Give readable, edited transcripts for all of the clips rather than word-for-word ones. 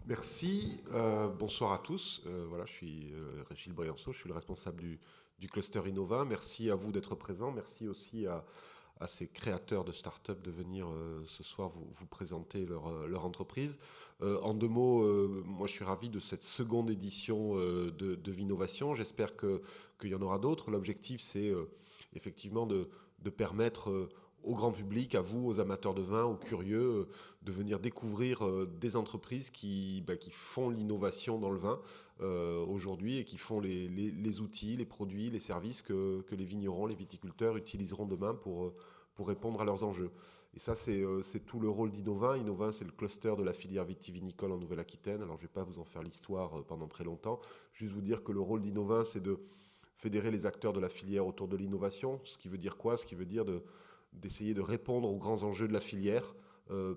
Merci, bonsoir à tous. Voilà, je suis Régis Brianceau, je suis le responsable du cluster Innova. Merci à vous d'être présents. Merci aussi à ces créateurs de start-up de venir ce soir vous présenter leur entreprise. En deux mots, moi je suis ravi de cette seconde édition de Vinnovation. J'espère qu'il y en aura d'autres. L'objectif, c'est effectivement de permettre au grand public, à vous, aux amateurs de vin, aux curieux, de venir découvrir des entreprises qui font l'innovation dans le vin aujourd'hui et qui font les outils, les produits, les services que les vignerons, les viticulteurs utiliseront demain pour répondre à leurs enjeux. Et ça, c'est tout le rôle d'Innovin. Innovin, c'est le cluster de la filière vitivinicole en Nouvelle-Aquitaine. Alors, je ne vais pas vous en faire l'histoire pendant très longtemps. Juste vous dire que le rôle d'Innovin, c'est de fédérer les acteurs de la filière autour de l'innovation. Ce qui veut dire quoi? Ce qui veut dire d'essayer de répondre aux grands enjeux de la filière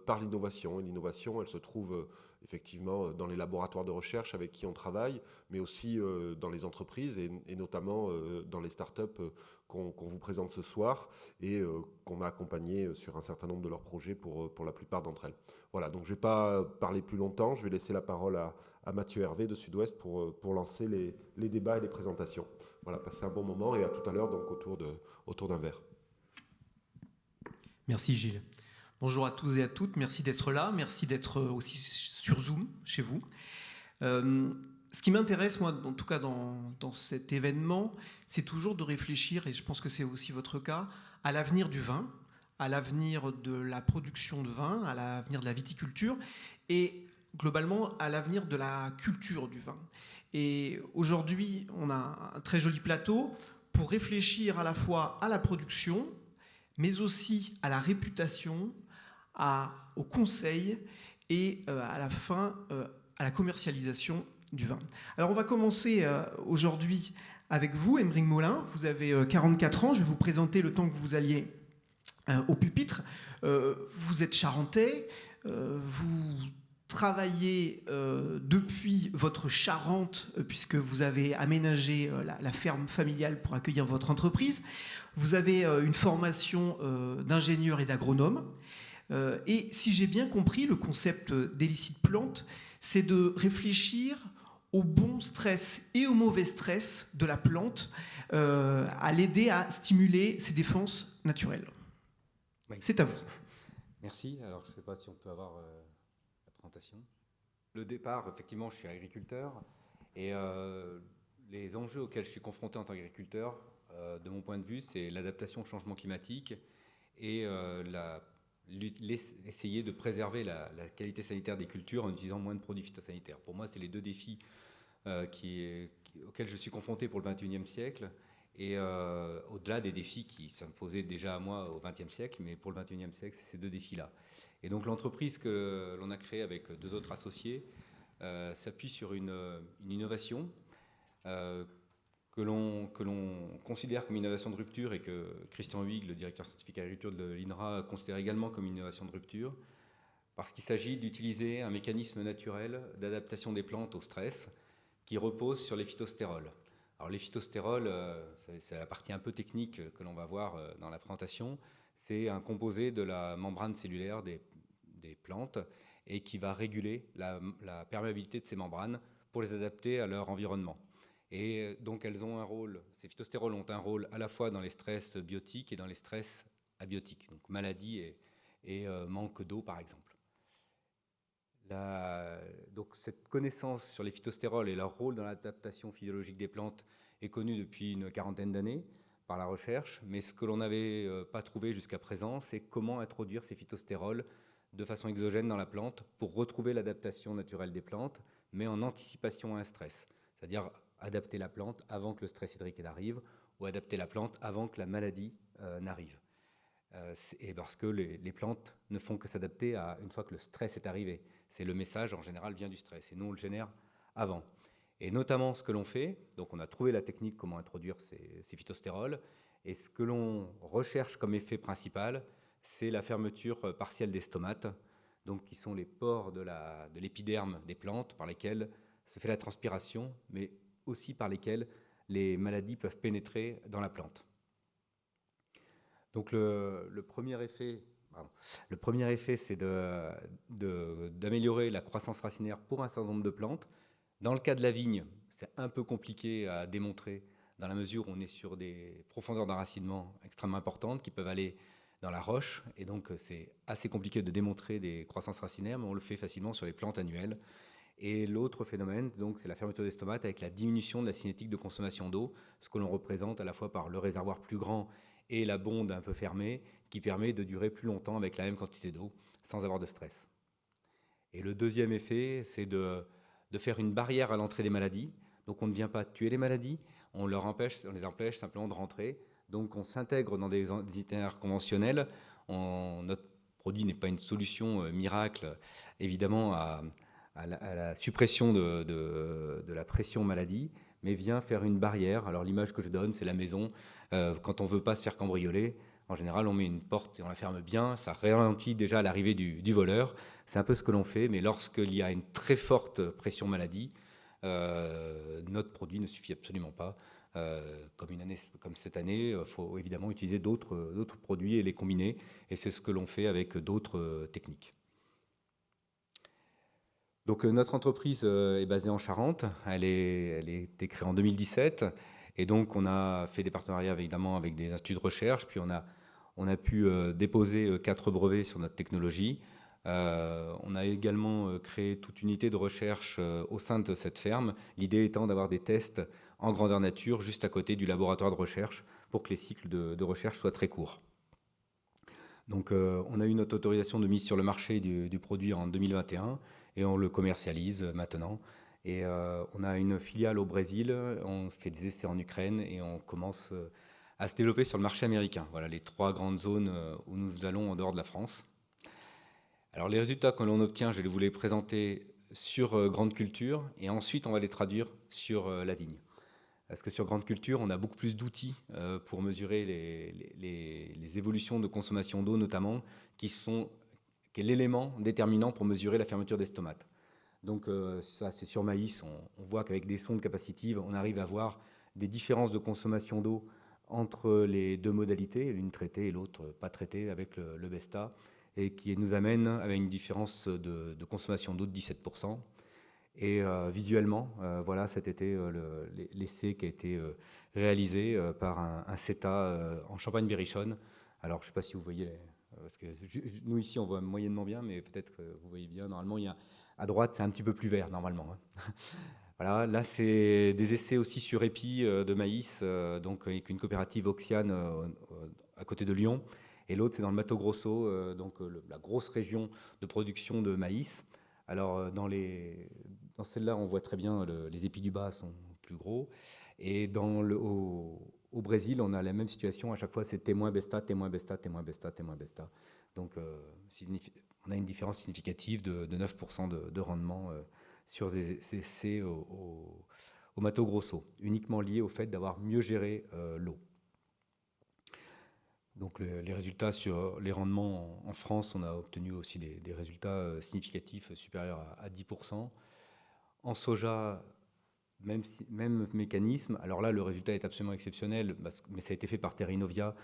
par l'innovation. Et l'innovation, elle se trouve effectivement dans les laboratoires de recherche avec qui on travaille, mais aussi dans les entreprises et notamment dans les startups qu'on vous présente ce soir et qu'on a accompagné sur un certain nombre de leurs projets pour la plupart d'entre elles. Voilà, donc je ne vais pas parler plus longtemps, je vais laisser la parole à Mathieu Hervé de Sud-Ouest pour lancer les débats et les présentations. Voilà, passez un bon moment et à tout à l'heure donc autour d'un verre. Merci Gilles. Bonjour à tous et à toutes, merci d'être là, merci d'être aussi sur Zoom chez vous. Ce qui m'intéresse, moi, en tout cas dans cet événement, c'est toujours de réfléchir, et je pense que c'est aussi votre cas, à l'avenir du vin, à l'avenir de la production de vin, à l'avenir de la viticulture, et globalement à l'avenir de la culture du vin. Et aujourd'hui, on a un très joli plateau pour réfléchir à la fois à la production, mais aussi à la réputation, au conseil et à la fin à la commercialisation du vin. Alors on va commencer aujourd'hui avec vous, Aymeric Molin. Vous avez 44 ans, je vais vous présenter le temps que vous alliez au pupitre. Vous êtes charentais, vous travaillez depuis votre Charente, puisque vous avez aménagé la ferme familiale pour accueillir votre entreprise. Vous avez une formation d'ingénieur et d'agronome. Et si j'ai bien compris, le concept d'Hélicite Plante, c'est de réfléchir au bon stress et au mauvais stress de la plante, à l'aider à stimuler ses défenses naturelles. Oui. C'est à vous. Merci. Alors, je ne sais pas si on peut avoir la présentation. Le départ, effectivement, je suis agriculteur et les enjeux auxquels je suis confronté en tant qu'agriculteur, de mon point de vue, c'est l'adaptation au changement climatique et essayer de préserver la qualité sanitaire des cultures en utilisant moins de produits phytosanitaires. Pour moi, c'est les deux défis auxquels je suis confronté pour le XXIe siècle. Et au-delà des défis qui s'imposaient déjà à moi au XXe siècle, mais pour le XXIe siècle, c'est ces deux défis-là. Et donc l'entreprise que l'on a créée avec deux autres associés s'appuie sur une innovation que l'on considère comme une innovation de rupture et que Christian Huyghe, le directeur scientifique agriculture de l'INRA, considère également comme une innovation de rupture, parce qu'il s'agit d'utiliser un mécanisme naturel d'adaptation des plantes au stress qui repose sur les phytostérols. Alors les phytostérols, c'est la partie un peu technique que l'on va voir dans la présentation, c'est un composé de la membrane cellulaire des plantes et qui va réguler la perméabilité de ces membranes pour les adapter à leur environnement. Et donc elles ont un rôle, ces phytostérols ont un rôle à la fois dans les stress biotiques et dans les stress abiotiques, donc maladie et manque d'eau par exemple. Donc cette connaissance sur les phytostérols et leur rôle dans l'adaptation physiologique des plantes est connue depuis une quarantaine d'années par la recherche, mais ce que l'on n'avait pas trouvé jusqu'à présent, c'est comment introduire ces phytostérols de façon exogène dans la plante pour retrouver l'adaptation naturelle des plantes, mais en anticipation à un stress, c'est-à-dire adapter la plante avant que le stress hydrique n'arrive ou adapter la plante avant que la maladie n'arrive. Et parce que les plantes ne font que s'adapter une fois que le stress est arrivé. C'est le message, en général, vient du stress, et nous, on le génère avant. Et notamment, ce que l'on fait, donc on a trouvé la technique comment introduire ces phytostérols, et ce que l'on recherche comme effet principal, c'est la fermeture partielle des stomates, donc qui sont les pores de l'épiderme des plantes par lesquels se fait la transpiration, mais aussi par lesquels les maladies peuvent pénétrer dans la plante. Donc le premier effet, Le premier effet, c'est d'améliorer la croissance racinaire pour un certain nombre de plantes. Dans le cas de la vigne, c'est un peu compliqué à démontrer dans la mesure où on est sur des profondeurs d'enracinement extrêmement importantes qui peuvent aller dans la roche. Et donc, c'est assez compliqué de démontrer des croissances racinaires, mais on le fait facilement sur les plantes annuelles. Et l'autre phénomène, donc, c'est la fermeture des stomates avec la diminution de la cinétique de consommation d'eau, ce que l'on représente à la fois par le réservoir plus grand et la bonde un peu fermée, qui permet de durer plus longtemps avec la même quantité d'eau, sans avoir de stress. Et le deuxième effet, c'est de faire une barrière à l'entrée des maladies. Donc on ne vient pas tuer les maladies, on les empêche simplement de rentrer. Donc on s'intègre dans des itinéraires conventionnels. Notre produit n'est pas une solution miracle, évidemment, à la suppression de la pression maladie, mais vient faire une barrière. Alors l'image que je donne, c'est la maison. Quand on ne veut pas se faire cambrioler, en général, on met une porte et on la ferme bien. Ça ralentit déjà l'arrivée du voleur. C'est un peu ce que l'on fait, mais lorsqu'il y a une très forte pression maladie, notre produit ne suffit absolument pas. Comme cette année, il faut évidemment utiliser d'autres produits et les combiner. Et c'est ce que l'on fait avec d'autres techniques. Donc notre entreprise est basée en Charente. Elle a été créée en 2017. Et donc on a fait des partenariats évidemment avec des instituts de recherche. Puis on a pu déposer 4 brevets sur notre technologie. On a également créé toute une unité de recherche au sein de cette ferme, l'idée étant d'avoir des tests en grandeur nature juste à côté du laboratoire de recherche pour que les cycles de recherche soient très courts. Donc on a eu notre autorisation de mise sur le marché du produit en 2021 et on le commercialise maintenant. Et on a une filiale au Brésil, on fait des essais en Ukraine et on commence à se développer sur le marché américain. Voilà les 3 grandes zones où nous allons en dehors de la France. Alors les résultats que l'on obtient, je vais vous les présenter sur grande culture et ensuite on va les traduire sur la vigne. Parce que sur grande culture, on a beaucoup plus d'outils pour mesurer les évolutions de consommation d'eau notamment, qui est l'élément déterminant pour mesurer la fermeture des stomates. Donc ça c'est sur maïs, on voit qu'avec des sondes capacitives, on arrive à voir des différences de consommation d'eau entre les 2 modalités, l'une traitée et l'autre pas traitée avec le Besta, et qui nous amène avec une différence de consommation d'eau de 17%. Et visuellement, voilà cet été l'essai qui a été réalisé par un CETA en Champagne-Berrichonne. Alors je ne sais pas si vous voyez, parce que nous ici on voit moyennement bien, mais peut-être que vous voyez bien. Normalement, à droite c'est un petit peu plus vert normalement. Voilà, là c'est des essais aussi sur épi de maïs, donc avec une coopérative Oxiane à côté de Lyon. Et l'autre, c'est dans le Mato Grosso, donc la grosse région de production de maïs. Alors, dans celle-là, on voit très bien les épis du bas sont plus gros. Et au Brésil, on a la même situation. À chaque fois, c'est témoin Besta, témoin Besta, témoin Besta, témoin Besta. Donc, on a une différence significative de 9% de rendement sur ces essais au Mato Grosso, uniquement lié au fait d'avoir mieux géré l'eau. Donc les résultats sur les rendements en France, on a obtenu aussi des résultats significatifs supérieurs à 10%. En soja, même mécanisme. Alors là, le résultat est absolument exceptionnel, mais ça a été fait par Terrinovia,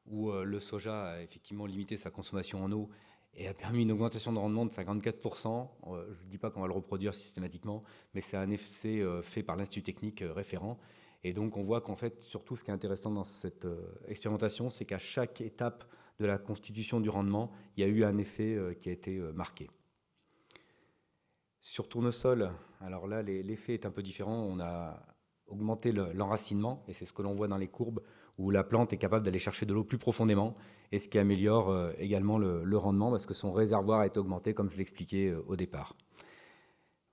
où le soja a effectivement limité sa consommation en eau et a permis une augmentation de rendement de 54%. Je ne dis pas qu'on va le reproduire systématiquement, mais c'est un essai fait par l'Institut technique référent. Et donc on voit qu'en fait, surtout ce qui est intéressant dans cette expérimentation, c'est qu'à chaque étape de la constitution du rendement, il y a eu un effet qui a été marqué. Sur tournesol, alors là, l'effet est un peu différent. On a augmenté l'enracinement, et c'est ce que l'on voit dans les courbes, où la plante est capable d'aller chercher de l'eau plus profondément, et ce qui améliore également le rendement, parce que son réservoir est augmenté, comme je l'expliquais au départ.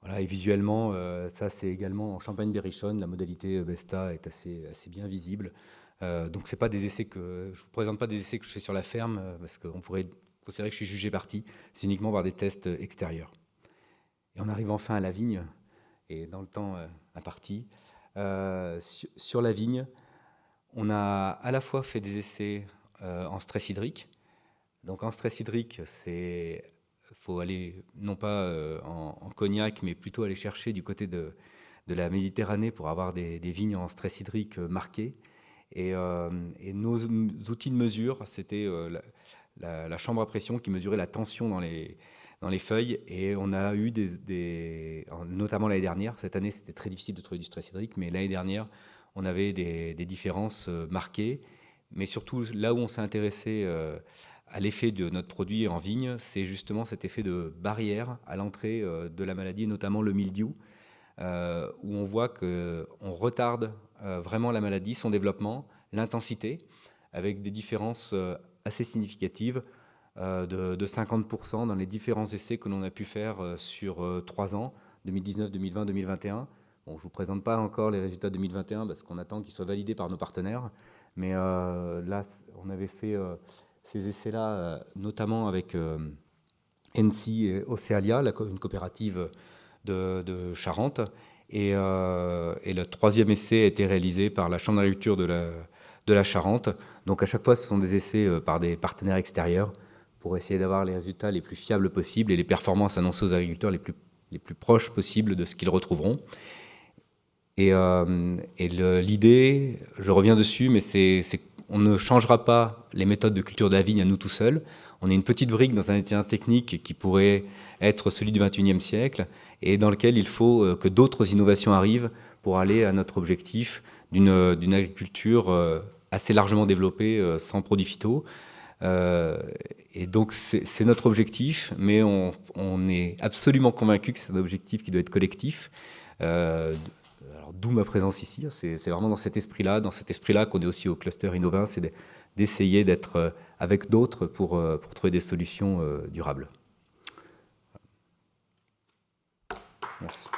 Voilà, et visuellement, ça c'est également en Champagne-Berrichonne, la modalité Besta est assez bien visible. Donc c'est pas des essais je vous présente pas des essais que je fais sur la ferme, parce qu'on pourrait considérer que je suis jugé parti. C'est uniquement par des tests extérieurs. Et on arrive enfin à la vigne, et dans le temps imparti. Sur la vigne, on a à la fois fait des essais en stress hydrique. Donc en stress hydrique, il faut aller non pas en Cognac, mais plutôt aller chercher du côté de la Méditerranée pour avoir des vignes en stress hydrique marquées. Et nos outils de mesure, c'était la chambre à pression qui mesurait la tension dans les feuilles. Et on a eu notamment l'année dernière, cette année c'était très difficile de trouver du stress hydrique, mais l'année dernière, on avait des différences marquées. Mais surtout, là où on s'est intéressé à l'effet de notre produit en vigne, c'est justement cet effet de barrière à l'entrée de la maladie, notamment le mildiou, où on voit qu'on retarde vraiment la maladie, son développement, l'intensité, avec des différences assez significatives de 50% dans les différents essais que l'on a pu faire sur 3 ans, 2019, 2020, 2021. Bon, je ne vous présente pas encore les résultats de 2021 parce qu'on attend qu'ils soient validés par nos partenaires. Mais là, on avait fait ces essais-là, notamment avec NC et Océalia, une coopérative de Charente. Et le 3e essai a été réalisé par la Chambre d'agriculture de la Charente. Donc à chaque fois, ce sont des essais par des partenaires extérieurs pour essayer d'avoir les résultats les plus fiables possibles et les performances annoncées aux agriculteurs les plus proches possibles de ce qu'ils retrouveront. Et l'idée, je reviens dessus, mais c'est qu'on ne changera pas les méthodes de culture de la vigne à nous tout seuls. On est une petite brique dans un état technique qui pourrait être celui du XXIe siècle et dans lequel il faut que d'autres innovations arrivent pour aller à notre objectif d'une agriculture assez largement développée sans produits phyto. Et donc c'est notre objectif, mais on est absolument convaincu que c'est un objectif qui doit être collectif. Alors, d'où ma présence ici, c'est vraiment dans cet esprit-là qu'on est aussi au cluster Innovin, c'est d'essayer d'être avec d'autres pour trouver des solutions durables. Merci.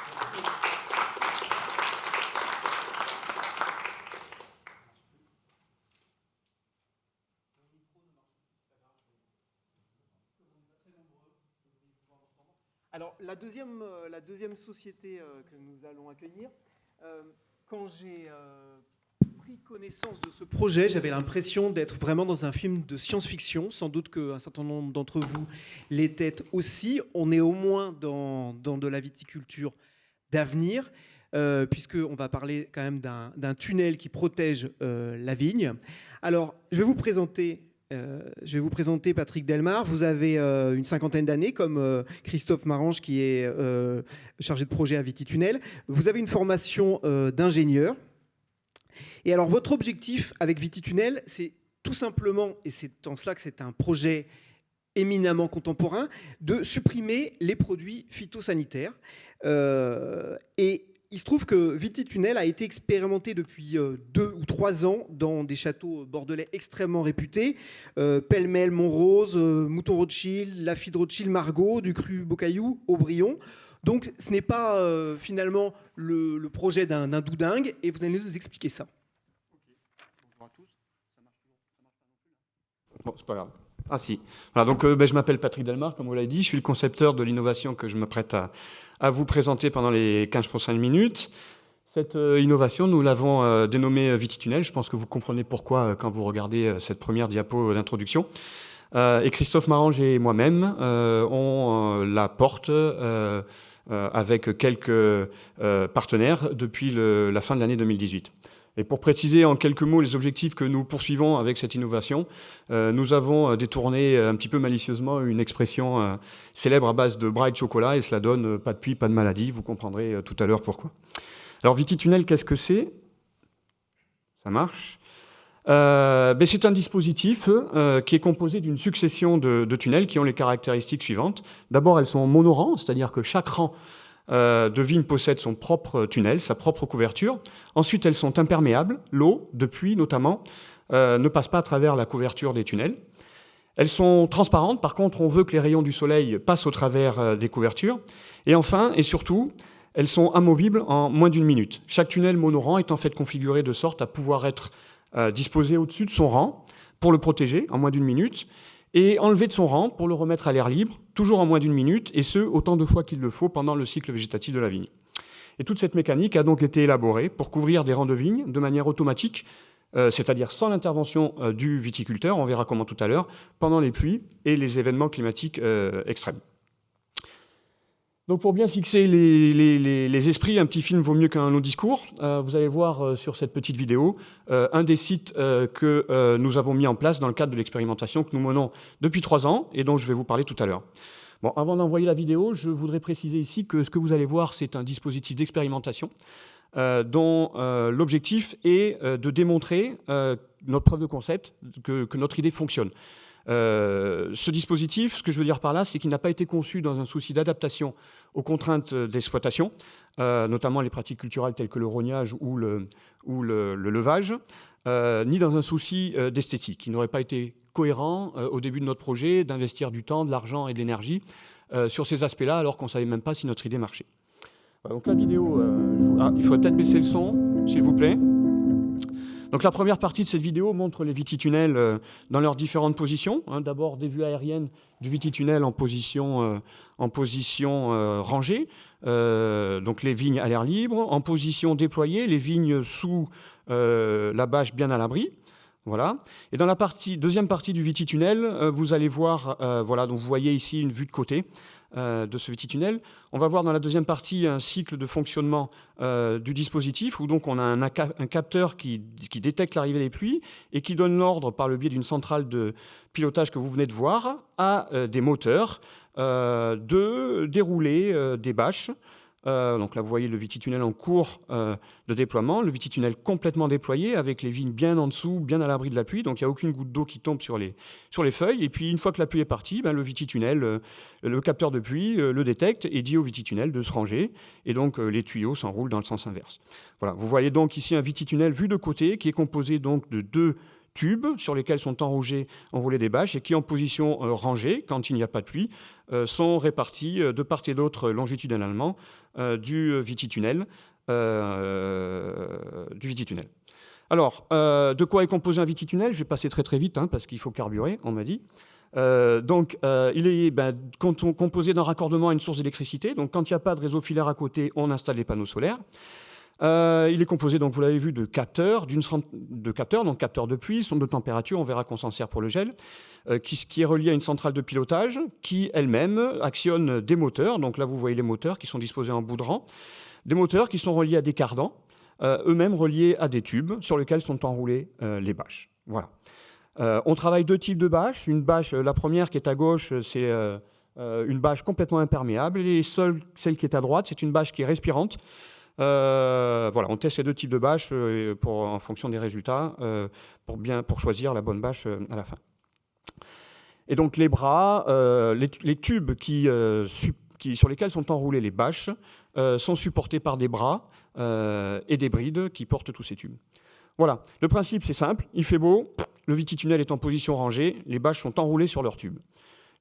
Alors, la deuxième société que nous allons accueillir, quand j'ai pris connaissance de ce projet, j'avais l'impression d'être vraiment dans un film de science-fiction. Sans doute qu'un certain nombre d'entre vous l'étaient aussi. On est au moins dans de la viticulture d'avenir, puisqu'on va parler quand même d'un tunnel qui protège la vigne. Alors, je vais vous présenter Patrick Delmar. Vous avez une cinquantaine d'années, comme Christophe Marange, qui est chargé de projet à Vititunnel. Vous avez une formation d'ingénieur. Et alors, votre objectif avec Vititunnel, c'est tout simplement, et c'est en cela que c'est un projet éminemment contemporain, de supprimer les produits phytosanitaires. Et il se trouve que Vititunnel a été expérimenté depuis 2 ou 3 ans dans des châteaux bordelais extrêmement réputés, Pêle-Mêle, Montrose, Mouton Rothschild, Lafite Rothschild, Margaux, du Cru Beaucaillou, Aubryon. Donc ce n'est pas finalement le projet d'un doudingue, et vous allez nous expliquer ça. Bonjour à tous. Ça marche toujours. Bon, c'est pas grave. Ah si. Voilà, donc je m'appelle Patrick Delmar, comme vous l'avez dit. Je suis le concepteur de l'innovation que je m'apprête à vous présenter pendant les 15 prochaines minutes. Cette innovation, nous l'avons dénommée Vititunnel. Je pense que vous comprenez pourquoi quand vous regardez cette première diapo d'introduction. Et Christophe Marange et moi-même, on la porte avec quelques partenaires depuis la fin de l'année 2018. Et pour préciser en quelques mots les objectifs que nous poursuivons avec cette innovation, nous avons détourné un petit peu malicieusement une expression célèbre à base de bras et de chocolat, et cela donne pas de puits, pas de maladie. Vous comprendrez tout à l'heure pourquoi. Alors Vititunnel, qu'est-ce que c'est? Ça marche. C'est un dispositif qui est composé d'une succession de tunnels qui ont les caractéristiques suivantes. D'abord, elles sont monorang, c'est-à-dire que chaque rang de vigne possède son propre tunnel, sa propre couverture. Ensuite, elles sont imperméables. L'eau, de pluie notamment, ne passe pas à travers la couverture des tunnels. Elles sont transparentes. Par contre, on veut que les rayons du soleil passent au travers des couvertures. Et enfin, et surtout, elles sont amovibles en moins d'1 minute. Chaque tunnel monorang est en fait configuré de sorte à pouvoir être disposé au-dessus de son rang pour le protéger en moins d'1 minute, et enlevé de son rang pour le remettre à l'air libre, toujours en moins d'1 minute, et ce, autant de fois qu'il le faut pendant le cycle végétatif de la vigne. Et toute cette mécanique a donc été élaborée pour couvrir des rangs de vigne de manière automatique, c'est-à-dire sans l'intervention du viticulteur, on verra comment tout à l'heure, pendant les pluies et les événements climatiques extrêmes. Donc pour bien fixer les esprits, un petit film vaut mieux qu'un long discours. Vous allez voir sur cette petite vidéo un des sites que nous avons mis en place dans le cadre de l'expérimentation que nous menons depuis 3 ans et dont je vais vous parler tout à l'heure. Bon, avant d'envoyer la vidéo, je voudrais préciser ici que ce que vous allez voir, c'est un dispositif d'expérimentation dont l'objectif est de démontrer notre preuve de concept, que notre idée fonctionne. Ce dispositif, ce que je veux dire par là, c'est qu'il n'a pas été conçu dans un souci d'adaptation aux contraintes d'exploitation, notamment les pratiques culturelles telles que le rognage ou le levage, ni dans un souci d'esthétique. Il n'aurait pas été cohérent au début de notre projet d'investir du temps, de l'argent et de l'énergie sur ces aspects-là, alors qu'on ne savait même pas si notre idée marchait. Voilà, donc la vidéo, il faudrait peut-être baisser le son, s'il vous plaît. Donc la première partie de cette vidéo montre les vititunnels dans leurs différentes positions. D'abord des vues aériennes du vititunnel en position rangée, donc les vignes à l'air libre, en position déployée, les vignes sous la bâche bien à l'abri. Voilà. Et dans la deuxième partie du vititunnel, vous allez voir, voilà, donc vous voyez ici une vue de côté de ce vititunnel. On va voir dans la deuxième partie un cycle de fonctionnement du dispositif où donc on a un capteur qui détecte l'arrivée des pluies et qui donne l'ordre par le biais d'une centrale de pilotage que vous venez de voir à des moteurs de dérouler des bâches. Donc là, vous voyez le vititunnel en cours de déploiement, le vititunnel complètement déployé avec les vignes bien en dessous, bien à l'abri de la pluie. Donc il n'y a aucune goutte d'eau qui tombe sur les feuilles. Et puis une fois que la pluie est partie, le vititunnel, le capteur de pluie le détecte et dit au vititunnel de se ranger. Et donc les tuyaux s'enroulent dans le sens inverse. Voilà. Vous voyez donc ici un vititunnel vu de côté qui est composé donc de 2 tubes sur lesquels sont enroulés des bâches et qui, en position rangée, quand il n'y a pas de pluie, sont répartis de part et d'autre longitudinalement du vititunnel. Alors, de quoi est composé un vititunnel? Je vais passer très très vite parce qu'il faut carburer, on m'a dit. Il est composé d'un raccordement à une source d'électricité. Donc, quand il n'y a pas de réseau filaire à côté, on installe les panneaux solaires. Il est composé, donc vous l'avez vu, de capteurs, donc capteurs de pluie, sonde de température, on verra qu'on s'en sert pour le gel, qui est relié à une centrale de pilotage qui, elle-même, actionne des moteurs. Donc là, vous voyez les moteurs qui sont disposés en bout de rang. Des moteurs qui sont reliés à des cardans, eux-mêmes reliés à des tubes sur lesquels sont enroulées les bâches. Voilà. On travaille 2 types de bâches. Une bâche, la première qui est à gauche, c'est une bâche complètement imperméable. Et celle qui est à droite, c'est une bâche qui est respirante. Voilà, on teste ces 2 types de bâches en fonction des résultats pour choisir la bonne bâche à la fin. Et donc les bras, les tubes sur lesquels sont enroulées les bâches sont supportés par des bras et des brides qui portent tous ces tubes. Voilà, le principe c'est simple, il fait beau, le vititunnel est en position rangée, les bâches sont enroulées sur leurs tubes.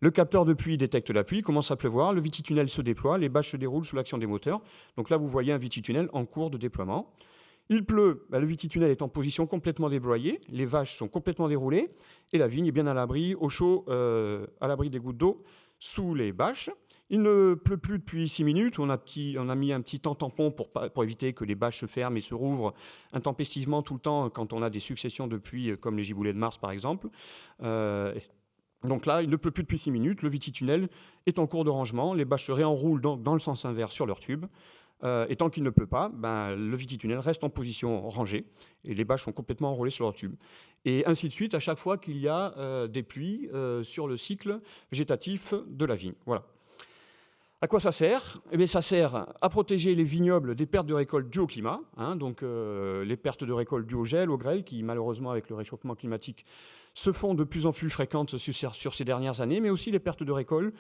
Le capteur de pluie détecte la pluie, commence à pleuvoir, le vititunnel se déploie, les bâches se déroulent sous l'action des moteurs. Donc là, vous voyez un vititunnel en cours de déploiement. Il pleut, le vititunnel est en position complètement débroyée, les vaches sont complètement déroulées et la vigne est bien à l'abri, au chaud, à l'abri des gouttes d'eau, sous les bâches. Il ne pleut plus depuis 6 minutes, on a mis un petit temps tampon pour éviter que les bâches se ferment et se rouvrent intempestivement tout le temps quand on a des successions de pluies comme les giboulées de mars par exemple. Donc là, il ne pleut plus depuis 6 minutes, le vititunnel est en cours de rangement, les bâches se réenroulent dans le sens inverse sur leur tube, et tant qu'il ne pleut pas, le vititunnel reste en position rangée, et les bâches sont complètement enroulées sur leur tube. Et ainsi de suite, à chaque fois qu'il y a des pluies sur le cycle végétatif de la vigne. Voilà. À quoi ça sert? Eh bien, ça sert à protéger les vignobles des pertes de récolte dues au climat, donc les pertes de récolte dues au gel, au grêle, qui malheureusement avec le réchauffement climatique se font de plus en plus fréquentes sur ces dernières années, mais aussi les pertes de récolte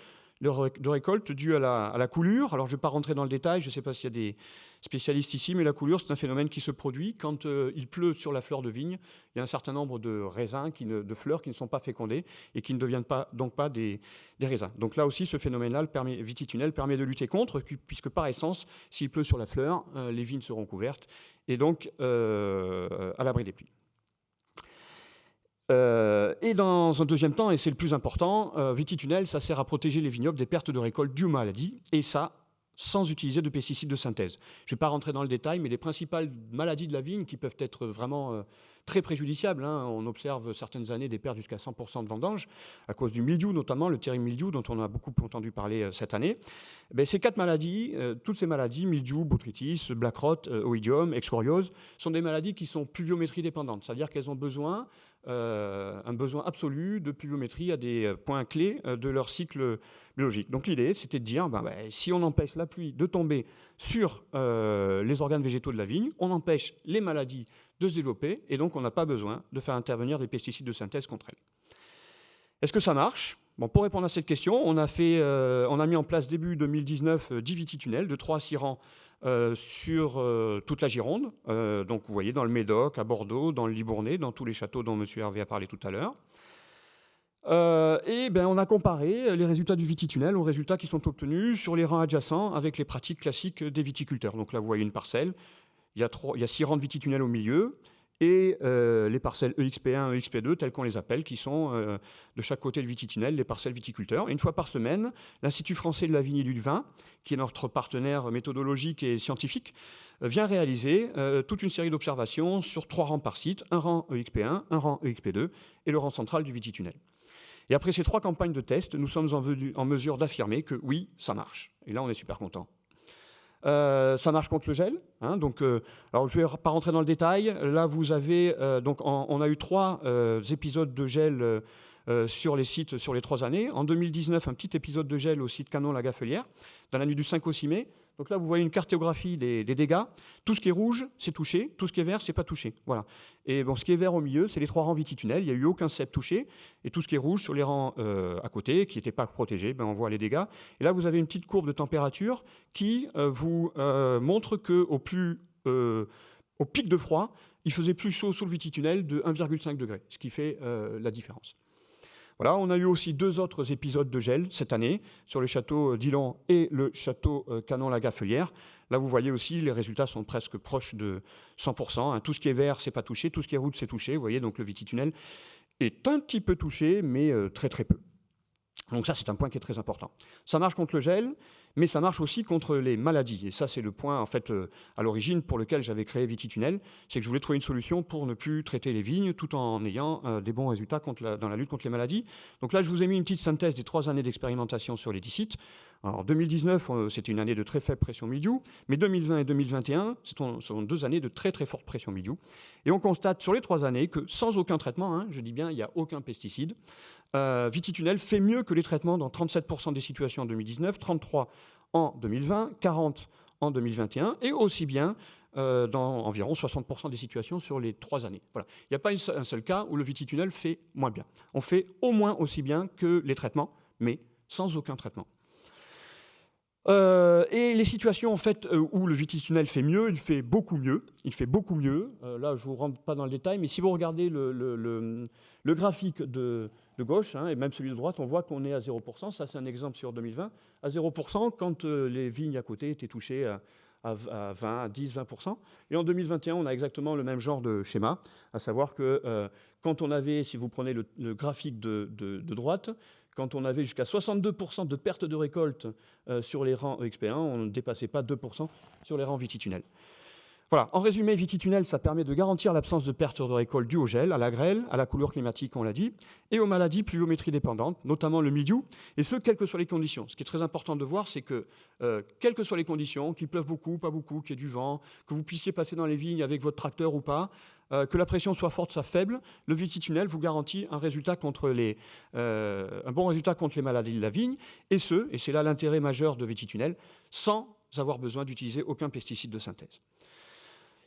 dues à la coulure. Alors je ne vais pas rentrer dans le détail, je ne sais pas s'il y a des spécialistes ici, mais la coulure, c'est un phénomène qui se produit quand il pleut sur la fleur de vigne. Il y a un certain nombre de raisins, de fleurs qui ne sont pas fécondées et qui ne deviennent donc pas des raisins. Donc là aussi, ce phénomène-là, le vititunnel, permet de lutter contre, puisque par essence, s'il pleut sur la fleur, les vignes seront couvertes et donc à l'abri des pluies. Et dans un deuxième temps, et c'est le plus important, vititunnel, ça sert à protéger les vignobles des pertes de récolte dues aux maladies, et ça, sans utiliser de pesticides de synthèse. Je ne vais pas rentrer dans le détail, mais les principales maladies de la vigne qui peuvent être vraiment très préjudiciable. On observe certaines années des pertes jusqu'à 100% de vendanges, à cause du mildiou notamment, le terrible mildiou dont on a beaucoup entendu parler cette année. Ces 4 maladies, toutes ces maladies, mildiou, botrytis, black rot, oïdium, excoriose, sont des maladies qui sont pluviométrie dépendantes. C'est-à-dire qu'elles ont un besoin absolu de pluviométrie à des points clés de leur cycle biologique. Donc l'idée, c'était de dire, si on empêche la pluie de tomber sur les organes végétaux de la vigne, on empêche les maladies de se développer, et donc on n'a pas besoin de faire intervenir des pesticides de synthèse contre elles. Est-ce que ça marche ? Pour répondre à cette question, on a mis en place début 2019 10 vititunnels de 3 à 6 rangs sur toute la Gironde. Donc vous voyez dans le Médoc, à Bordeaux, dans le Libournais, dans tous les châteaux dont M. Hervé a parlé tout à l'heure. On a comparé les résultats du vititunnel aux résultats qui sont obtenus sur les rangs adjacents avec les pratiques classiques des viticulteurs. Donc là, vous voyez une parcelle, il y a 6 rangs de vititunnel au milieu, et les parcelles EXP1, EXP2, telles qu'on les appelle, qui sont de chaque côté du vititunnel, les parcelles viticulteurs. Et une fois par semaine, l'Institut français de la vigne et du vin, qui est notre partenaire méthodologique et scientifique, vient réaliser toute une série d'observations sur 3 rangs par site, un rang EXP1, un rang EXP2 et le rang central du vititunnel. Et après ces 3 campagnes de tests, nous sommes en mesure d'affirmer que oui, ça marche. Et là, on est super content. Ça marche contre le gel. Alors je ne vais pas rentrer dans le détail. Là, vous avez on a eu 3 épisodes de gel sur les sites sur les 3 années. En 2019, un petit épisode de gel au site Canon-la-Gaffelière, dans la nuit du 5 au 6 mai. Donc là, vous voyez une cartographie des dégâts. Tout ce qui est rouge, c'est touché. Tout ce qui est vert, c'est pas touché. Voilà. Et ce qui est vert au milieu, c'est les 3 rangs vititunnels. Il n'y a eu aucun cep touché. Et tout ce qui est rouge sur les rangs à côté, qui n'étaient pas protégés, on voit les dégâts. Et là, vous avez une petite courbe de température qui vous montre qu'au pic de froid, il faisait plus chaud sous le vititunnel de 1,5 degré, ce qui fait la différence. Voilà, on a eu aussi 2 autres épisodes de gel cette année sur le château d'Ilan et le château Canon-la-Gaffelière. Là, vous voyez aussi, les résultats sont presque proches de 100%. Tout ce qui est vert, c'est pas touché. Tout ce qui est rouge, c'est touché. Vous voyez, donc le vititunnel est un petit peu touché, mais très très peu. Donc ça, c'est un point qui est très important. Ça marche contre le gel, mais ça marche aussi contre les maladies. Et ça, c'est le point, en fait, à l'origine pour lequel j'avais créé Vititunnel, c'est que je voulais trouver une solution pour ne plus traiter les vignes tout en ayant des bons résultats dans la lutte contre les maladies. Donc là, je vous ai mis une petite synthèse des 3 années d'expérimentation sur les 10 sites. Alors 2019, c'était une année de très faible pression mildiou, mais 2020 et 2021, ce sont 2 années de très très forte pression mildiou. Et on constate sur les 3 années que sans aucun traitement, je dis bien, il n'y a aucun pesticide, Vititunnel fait mieux que les traitements dans 37% des situations en 2019, 33% en 2020, 40% en 2021, et aussi bien dans environ 60% des situations sur les 3 années. Voilà. Il n'y a pas un seul cas où le Vititunnel fait moins bien. On fait au moins aussi bien que les traitements, mais sans aucun traitement. Et les situations en fait où le vititunnel fait mieux, il fait beaucoup mieux. Là, je vous rentre pas dans le détail, mais si vous regardez le graphique de gauche et même celui de droite, on voit qu'on est à 0%. Ça, c'est un exemple sur 2020. À 0% quand les vignes à côté étaient touchées à 20, à 10, 20%. Et en 2021, on a exactement le même genre de schéma, à savoir que quand on avait, si vous prenez le graphique de droite, quand on avait jusqu'à 62% de perte de récolte sur les rangs EXP1, on ne dépassait pas 2% sur les rangs vititunnels. Voilà. En résumé, vititunnel, ça permet de garantir l'absence de perte de récolte due au gel, à la grêle, à la coulure climatique, on l'a dit, et aux maladies pluviométrie dépendantes, notamment le mildiou, et ce, quelles que soient les conditions. Ce qui est très important de voir, c'est que, quelles que soient les conditions, qu'il pleuve beaucoup, pas beaucoup, qu'il y ait du vent, que vous puissiez passer dans les vignes avec votre tracteur ou pas, que la pression soit forte, soit faible, le vititunnel vous garantit un bon résultat contre les maladies de la vigne, et c'est là l'intérêt majeur de vititunnel, sans avoir besoin d'utiliser aucun pesticide de synthèse.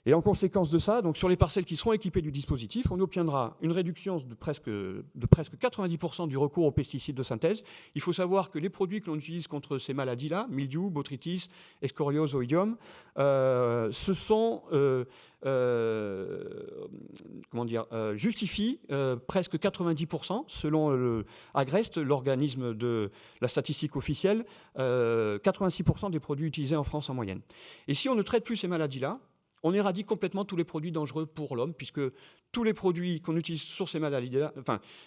Et en conséquence de ça, donc sur les parcelles qui seront équipées du dispositif, on obtiendra une réduction de presque 90% du recours aux pesticides de synthèse. Il faut savoir que les produits que l'on utilise contre ces maladies-là, mildiou, botrytis, excoriose, oïdium, justifient presque 90%, selon Agreste, l'organisme de la statistique officielle, 86% des produits utilisés en France en moyenne. Et si on ne traite plus ces maladies-là, on éradique complètement tous les produits dangereux pour l'homme, puisque tous les produits qu'on utilise sur ces maladies-là,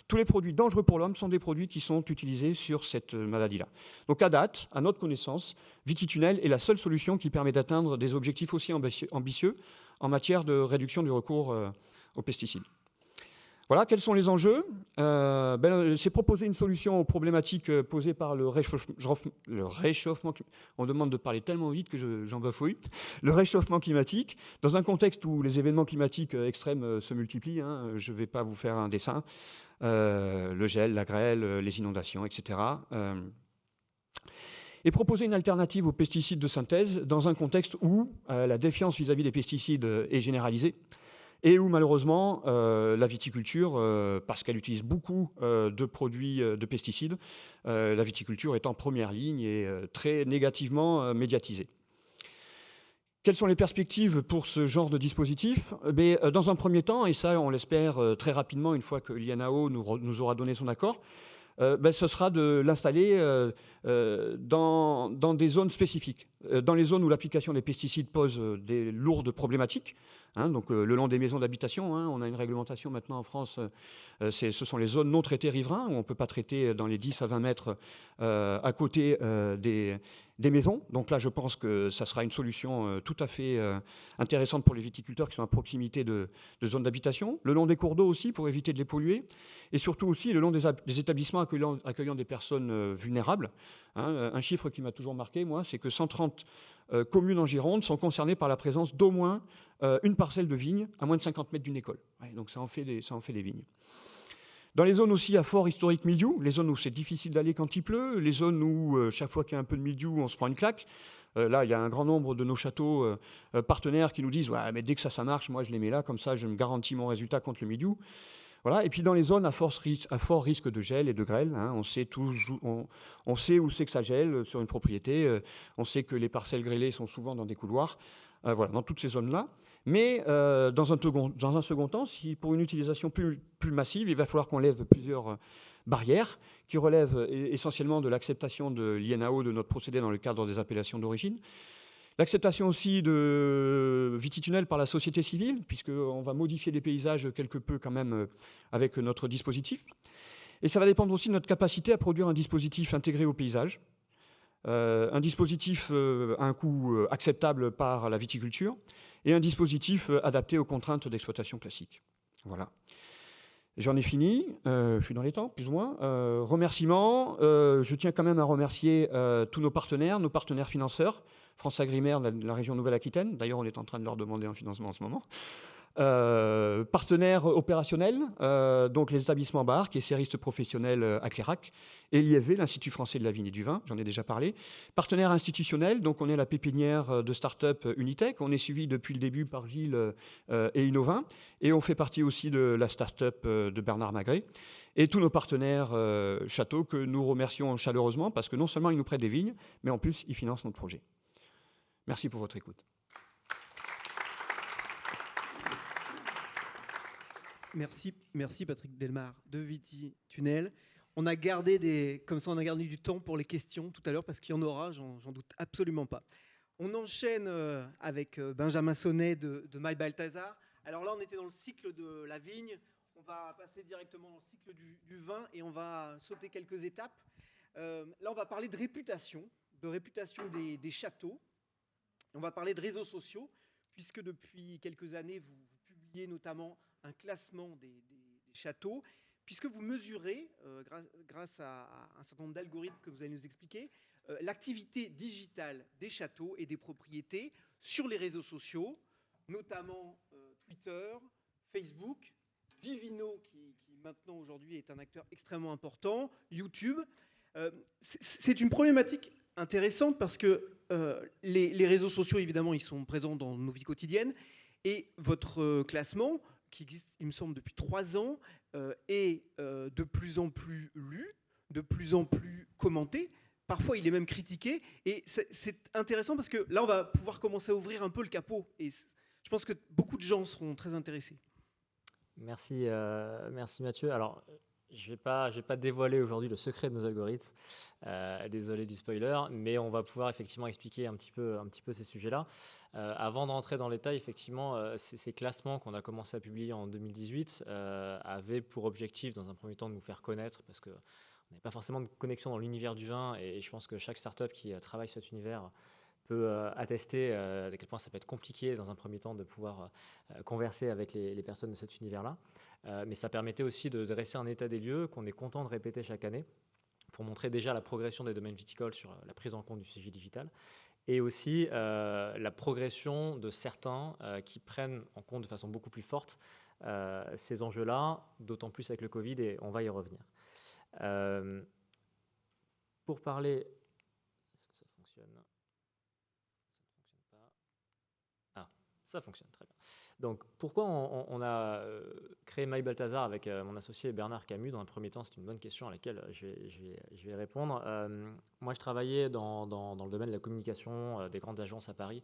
tous les produits dangereux pour l'homme sont des produits qui sont utilisés sur cette maladie-là. Donc à date, à notre connaissance, Vititunnel est la seule solution qui permet d'atteindre des objectifs aussi ambitieux en matière de réduction du recours aux pesticides. Voilà, quels sont les enjeux? C'est proposer une solution aux problématiques posées par le réchauffement. On demande de parler tellement vite que j'en bafouille. Le réchauffement climatique, dans un contexte où les événements climatiques extrêmes se multiplient, hein, je ne vais pas vous faire un dessin, le gel, la grêle, les inondations, etc. Et proposer une alternative aux pesticides de synthèse dans un contexte où la défiance vis-à-vis des pesticides est généralisée, et où malheureusement la viticulture, parce qu'elle utilise beaucoup de produits de pesticides, la viticulture est en première ligne et très négativement médiatisée. Quelles sont les perspectives pour ce genre de dispositif? Dans un premier temps, et ça on l'espère très rapidement une fois que l'INAO nous aura donné son accord, ce sera de l'installer dans des zones spécifiques, dans les zones où l'application des pesticides pose des lourdes problématiques, hein, donc le long des maisons d'habitation, hein, on a une réglementation maintenant en France, ce sont les zones non traitées riverains, où on ne peut pas traiter dans les 10 à 20 mètres à côté des maisons. Donc là, je pense que ça sera une solution tout à fait intéressante pour les viticulteurs qui sont à proximité de zones d'habitation, le long des cours d'eau aussi, pour éviter de les polluer, et surtout aussi le long des établissements accueillant des personnes vulnérables. Hein, un chiffre qui m'a toujours marqué, moi, c'est que 130 communes en Gironde sont concernées par la présence d'au moins une parcelle de vigne à moins de 50 mètres d'une école. Ouais, donc ça en fait des vignes. Dans les zones aussi à fort historique mildiou, les zones où c'est difficile d'aller quand il pleut, les zones où chaque fois qu'il y a un peu de mildiou, on se prend une claque. Là, il y a un grand nombre de nos châteaux partenaires qui nous disent ouais, mais dès que ça marche, moi je les mets là, comme ça je me garantis mon résultat contre le mildiou. Voilà. Et puis dans les zones à fort risque de gel et de grêle, hein, on sait où c'est que ça gèle sur une propriété, on sait que les parcelles grêlées sont souvent dans des couloirs, voilà, dans toutes ces zones-là. Mais dans un second temps, si pour une utilisation plus massive, il va falloir qu'on lève plusieurs barrières qui relèvent essentiellement de l'acceptation de l'INAO de notre procédé dans le cadre des appellations d'origine. L'acceptation aussi de Vititunnel par la société civile, puisqu'on va modifier les paysages quelque peu quand même avec notre dispositif. Et ça va dépendre aussi de notre capacité à produire un dispositif intégré au paysage, un dispositif à un coût acceptable par la viticulture et un dispositif adapté aux contraintes d'exploitation classique. Voilà. J'en ai fini, je suis dans les temps, plus ou moins. Remerciements, je tiens quand même à remercier tous nos partenaires financeurs, France Agrimaire de la région Nouvelle-Aquitaine, d'ailleurs on est en train de leur demander un financement en ce moment. Partenaires opérationnels, donc les établissements Barque et séristes professionnels à Clérac, et l'IFV, l'Institut français de la vigne et du vin, j'en ai déjà parlé. Partenaires institutionnels, donc on est la pépinière de start-up Unitech, on est suivi depuis le début par Gilles et Innovin, et on fait partie aussi de la start-up de Bernard Magret. Et tous nos partenaires châteaux que nous remercions chaleureusement parce que non seulement ils nous prêtent des vignes, mais en plus ils financent notre projet. Merci pour votre écoute. Merci Patrick Delmar de Vititunnel. On a gardé du temps pour les questions tout à l'heure parce qu'il y en aura, j'en doute absolument pas. On enchaîne avec Benjamin Sonnet de Maille Balthazar. Alors là, on était dans le cycle de la vigne. On va passer directement au cycle du vin et on va sauter quelques étapes. Là, on va parler de réputation des châteaux. On va parler de réseaux sociaux, puisque depuis quelques années, vous publiez notamment un classement des châteaux, puisque vous mesurez, grâce à un certain nombre d'algorithmes que vous allez nous expliquer, l'activité digitale des châteaux et des propriétés sur les réseaux sociaux, notamment Twitter, Facebook, Vivino, qui maintenant aujourd'hui est un acteur extrêmement important, YouTube. C'est une problématique intéressante parce que les réseaux sociaux, évidemment, ils sont présents dans nos vies quotidiennes, et votre classement, qui existe, il me semble, depuis 3 ans, est de plus en plus lu, de plus en plus commenté. Parfois, il est même critiqué. Et c'est intéressant parce que là, on va pouvoir commencer à ouvrir un peu le capot. Et je pense que beaucoup de gens seront très intéressés. Merci Mathieu. Alors, je vais pas dévoiler aujourd'hui le secret de nos algorithmes. Désolé du spoiler, mais on va pouvoir effectivement expliquer un petit peu ces sujets-là. Avant d'entrer dans les détails, effectivement, ces classements qu'on a commencé à publier en 2018 avaient pour objectif, dans un premier temps, de nous faire connaître, parce qu'on n'avait pas forcément de connexion dans l'univers du vin, et je pense que chaque start-up qui travaille cet univers peut attester à quel point ça peut être compliqué dans un premier temps de pouvoir converser avec les personnes de cet univers-là. Mais ça permettait aussi de dresser un état des lieux qu'on est content de répéter chaque année pour montrer déjà la progression des domaines viticoles sur la prise en compte du sujet digital et aussi la progression de certains qui prennent en compte de façon beaucoup plus forte ces enjeux-là, d'autant plus avec le Covid, et on va y revenir. Pour parler... Est-ce que ça fonctionne ? Ça ne fonctionne pas. Ah, ça fonctionne, très bien. Donc, pourquoi on a créé MyBalthazar avec mon associé Bernard Camus? Dans un premier temps, c'est une bonne question à laquelle je vais répondre. Moi, je travaillais dans le domaine de la communication des grandes agences à Paris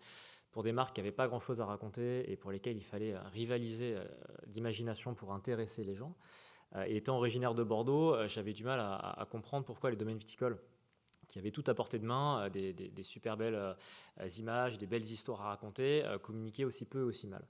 pour des marques qui n'avaient pas grand-chose à raconter et pour lesquelles il fallait rivaliser d'imagination pour intéresser les gens. Et étant originaire de Bordeaux, j'avais du mal à comprendre pourquoi les domaines viticoles, qui avaient tout à portée de main, des super belles images, des belles histoires à raconter, communiquaient aussi peu, aussi mal.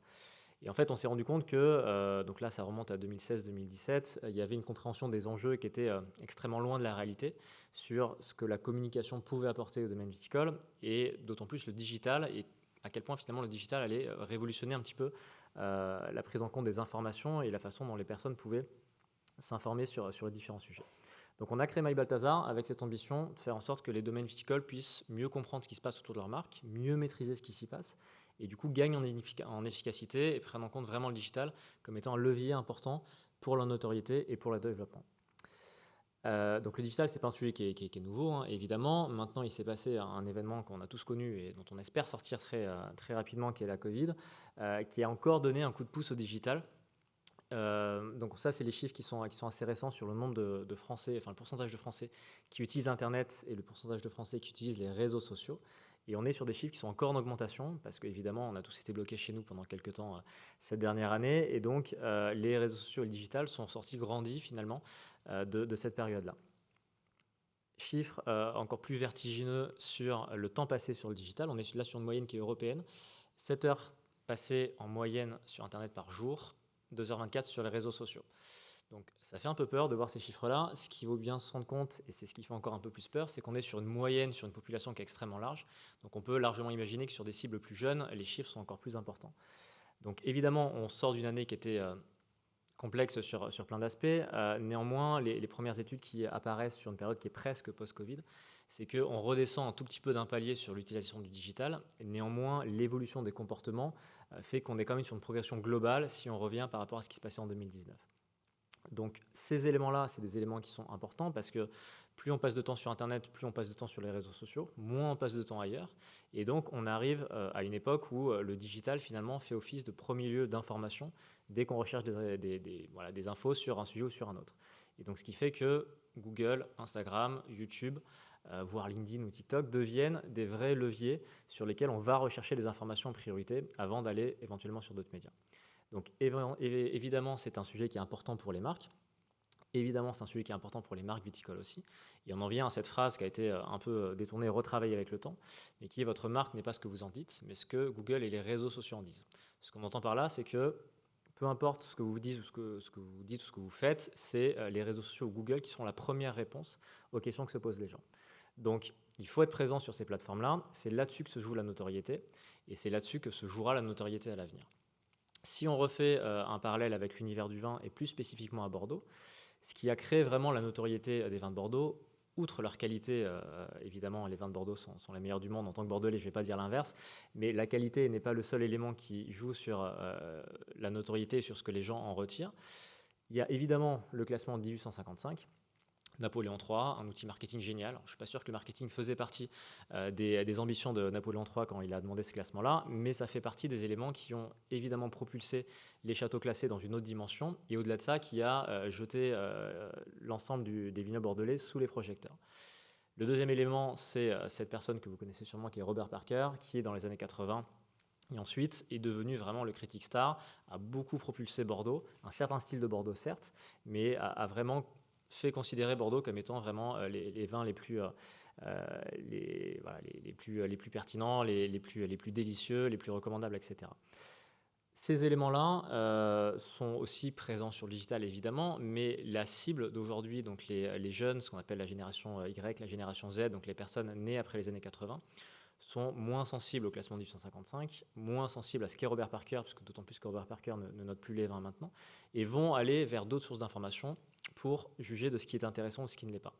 Et en fait, on s'est rendu compte que, donc là, ça remonte à 2016-2017, il y avait une compréhension des enjeux qui était extrêmement loin de la réalité sur ce que la communication pouvait apporter au domaine viticole, et d'autant plus le digital, et à quel point finalement le digital allait révolutionner un petit peu la prise en compte des informations et la façon dont les personnes pouvaient s'informer sur les différents sujets. Donc on a créé MyBalthazar avec cette ambition de faire en sorte que les domaines viticoles puissent mieux comprendre ce qui se passe autour de leur marque, mieux maîtriser ce qui s'y passe, et du coup gagnent en efficacité et prennent en compte vraiment le digital comme étant un levier important pour leur notoriété et pour le développement. Donc le digital, ce n'est pas un sujet qui est nouveau, hein, évidemment. Maintenant, il s'est passé un événement qu'on a tous connu et dont on espère sortir très rapidement, qui est la Covid, qui a encore donné un coup de pouce au digital. Donc ça, c'est les chiffres qui sont assez récents sur le nombre de Français, enfin le pourcentage de Français qui utilisent Internet et le pourcentage de Français qui utilisent les réseaux sociaux. Et on est sur des chiffres qui sont encore en augmentation parce qu'évidemment, on a tous été bloqués chez nous pendant quelques temps cette dernière année. Et donc, les réseaux sociaux et le digital sont sortis grandis finalement de cette période-là. Chiffre encore plus vertigineux sur le temps passé sur le digital. On est là sur une moyenne qui est européenne. 7 heures passées en moyenne sur Internet par jour, 2h24 sur les réseaux sociaux. Donc ça fait un peu peur de voir ces chiffres-là. Ce qu'il faut bien se rendre compte, et c'est ce qui fait encore un peu plus peur, c'est qu'on est sur une moyenne, sur une population qui est extrêmement large. Donc on peut largement imaginer que sur des cibles plus jeunes, les chiffres sont encore plus importants. Donc évidemment, on sort d'une année qui était complexe sur plein d'aspects. Néanmoins, les premières études qui apparaissent sur une période qui est presque post-Covid, c'est qu'on redescend un tout petit peu d'un palier sur l'utilisation du digital. Néanmoins, l'évolution des comportements fait qu'on est quand même sur une progression globale si on revient par rapport à ce qui se passait en 2019. Donc ces éléments-là, c'est des éléments qui sont importants parce que plus on passe de temps sur Internet, plus on passe de temps sur les réseaux sociaux, moins on passe de temps ailleurs. Et donc on arrive à une époque où le digital finalement fait office de premier lieu d'information dès qu'on recherche des infos sur un sujet ou sur un autre. Et donc ce qui fait que Google, Instagram, YouTube, voire LinkedIn ou TikTok deviennent des vrais leviers sur lesquels on va rechercher des informations en priorité avant d'aller éventuellement sur d'autres médias. Donc évidemment, c'est un sujet qui est important pour les marques. Évidemment, c'est un sujet qui est important pour les marques viticoles aussi. Et on en vient à cette phrase qui a été un peu détournée et retravaillée avec le temps, mais qui est: votre marque n'est pas ce que vous en dites, mais ce que Google et les réseaux sociaux en disent. Ce qu'on entend par là, c'est que peu importe ce que vous dites ou ce que vous dites ou ce que vous faites, c'est les réseaux sociaux ou Google qui sont la première réponse aux questions que se posent les gens. Donc, il faut être présent sur ces plateformes-là. C'est là-dessus que se joue la notoriété, et c'est là-dessus que se jouera la notoriété à l'avenir. Si on refait un parallèle avec l'univers du vin, et plus spécifiquement à Bordeaux, ce qui a créé vraiment la notoriété des vins de Bordeaux, outre leur qualité, évidemment, les vins de Bordeaux sont les meilleurs du monde en tant que Bordelais, je ne vais pas dire l'inverse, mais la qualité n'est pas le seul élément qui joue sur la notoriété et sur ce que les gens en retirent. Il y a évidemment le classement de 1855, Napoléon III, un outil marketing génial. Alors, je ne suis pas sûr que le marketing faisait partie des ambitions de Napoléon III quand il a demandé ce classement-là, mais ça fait partie des éléments qui ont évidemment propulsé les châteaux classés dans une autre dimension, et au-delà de ça, qui a jeté l'ensemble des vignobles bordelais sous les projecteurs. Le deuxième élément, c'est cette personne que vous connaissez sûrement, qui est Robert Parker, qui est dans les années 80, et ensuite est devenu vraiment le critique star, a beaucoup propulsé Bordeaux, un certain style de Bordeaux certes, mais a vraiment fait considérer Bordeaux comme étant vraiment les vins les plus pertinents, les plus délicieux, les plus recommandables, etc. Ces éléments-là sont aussi présents sur le digital, évidemment, mais la cible d'aujourd'hui, donc les jeunes, ce qu'on appelle la génération Y, la génération Z, donc les personnes nées après les années 80, sont moins sensibles au classement 1855, moins sensibles à ce qu'est Robert Parker, parce que d'autant plus que Robert Parker ne note plus les vins maintenant, et vont aller vers d'autres sources d'informations pour juger de ce qui est intéressant ou ce qui ne l'est pas.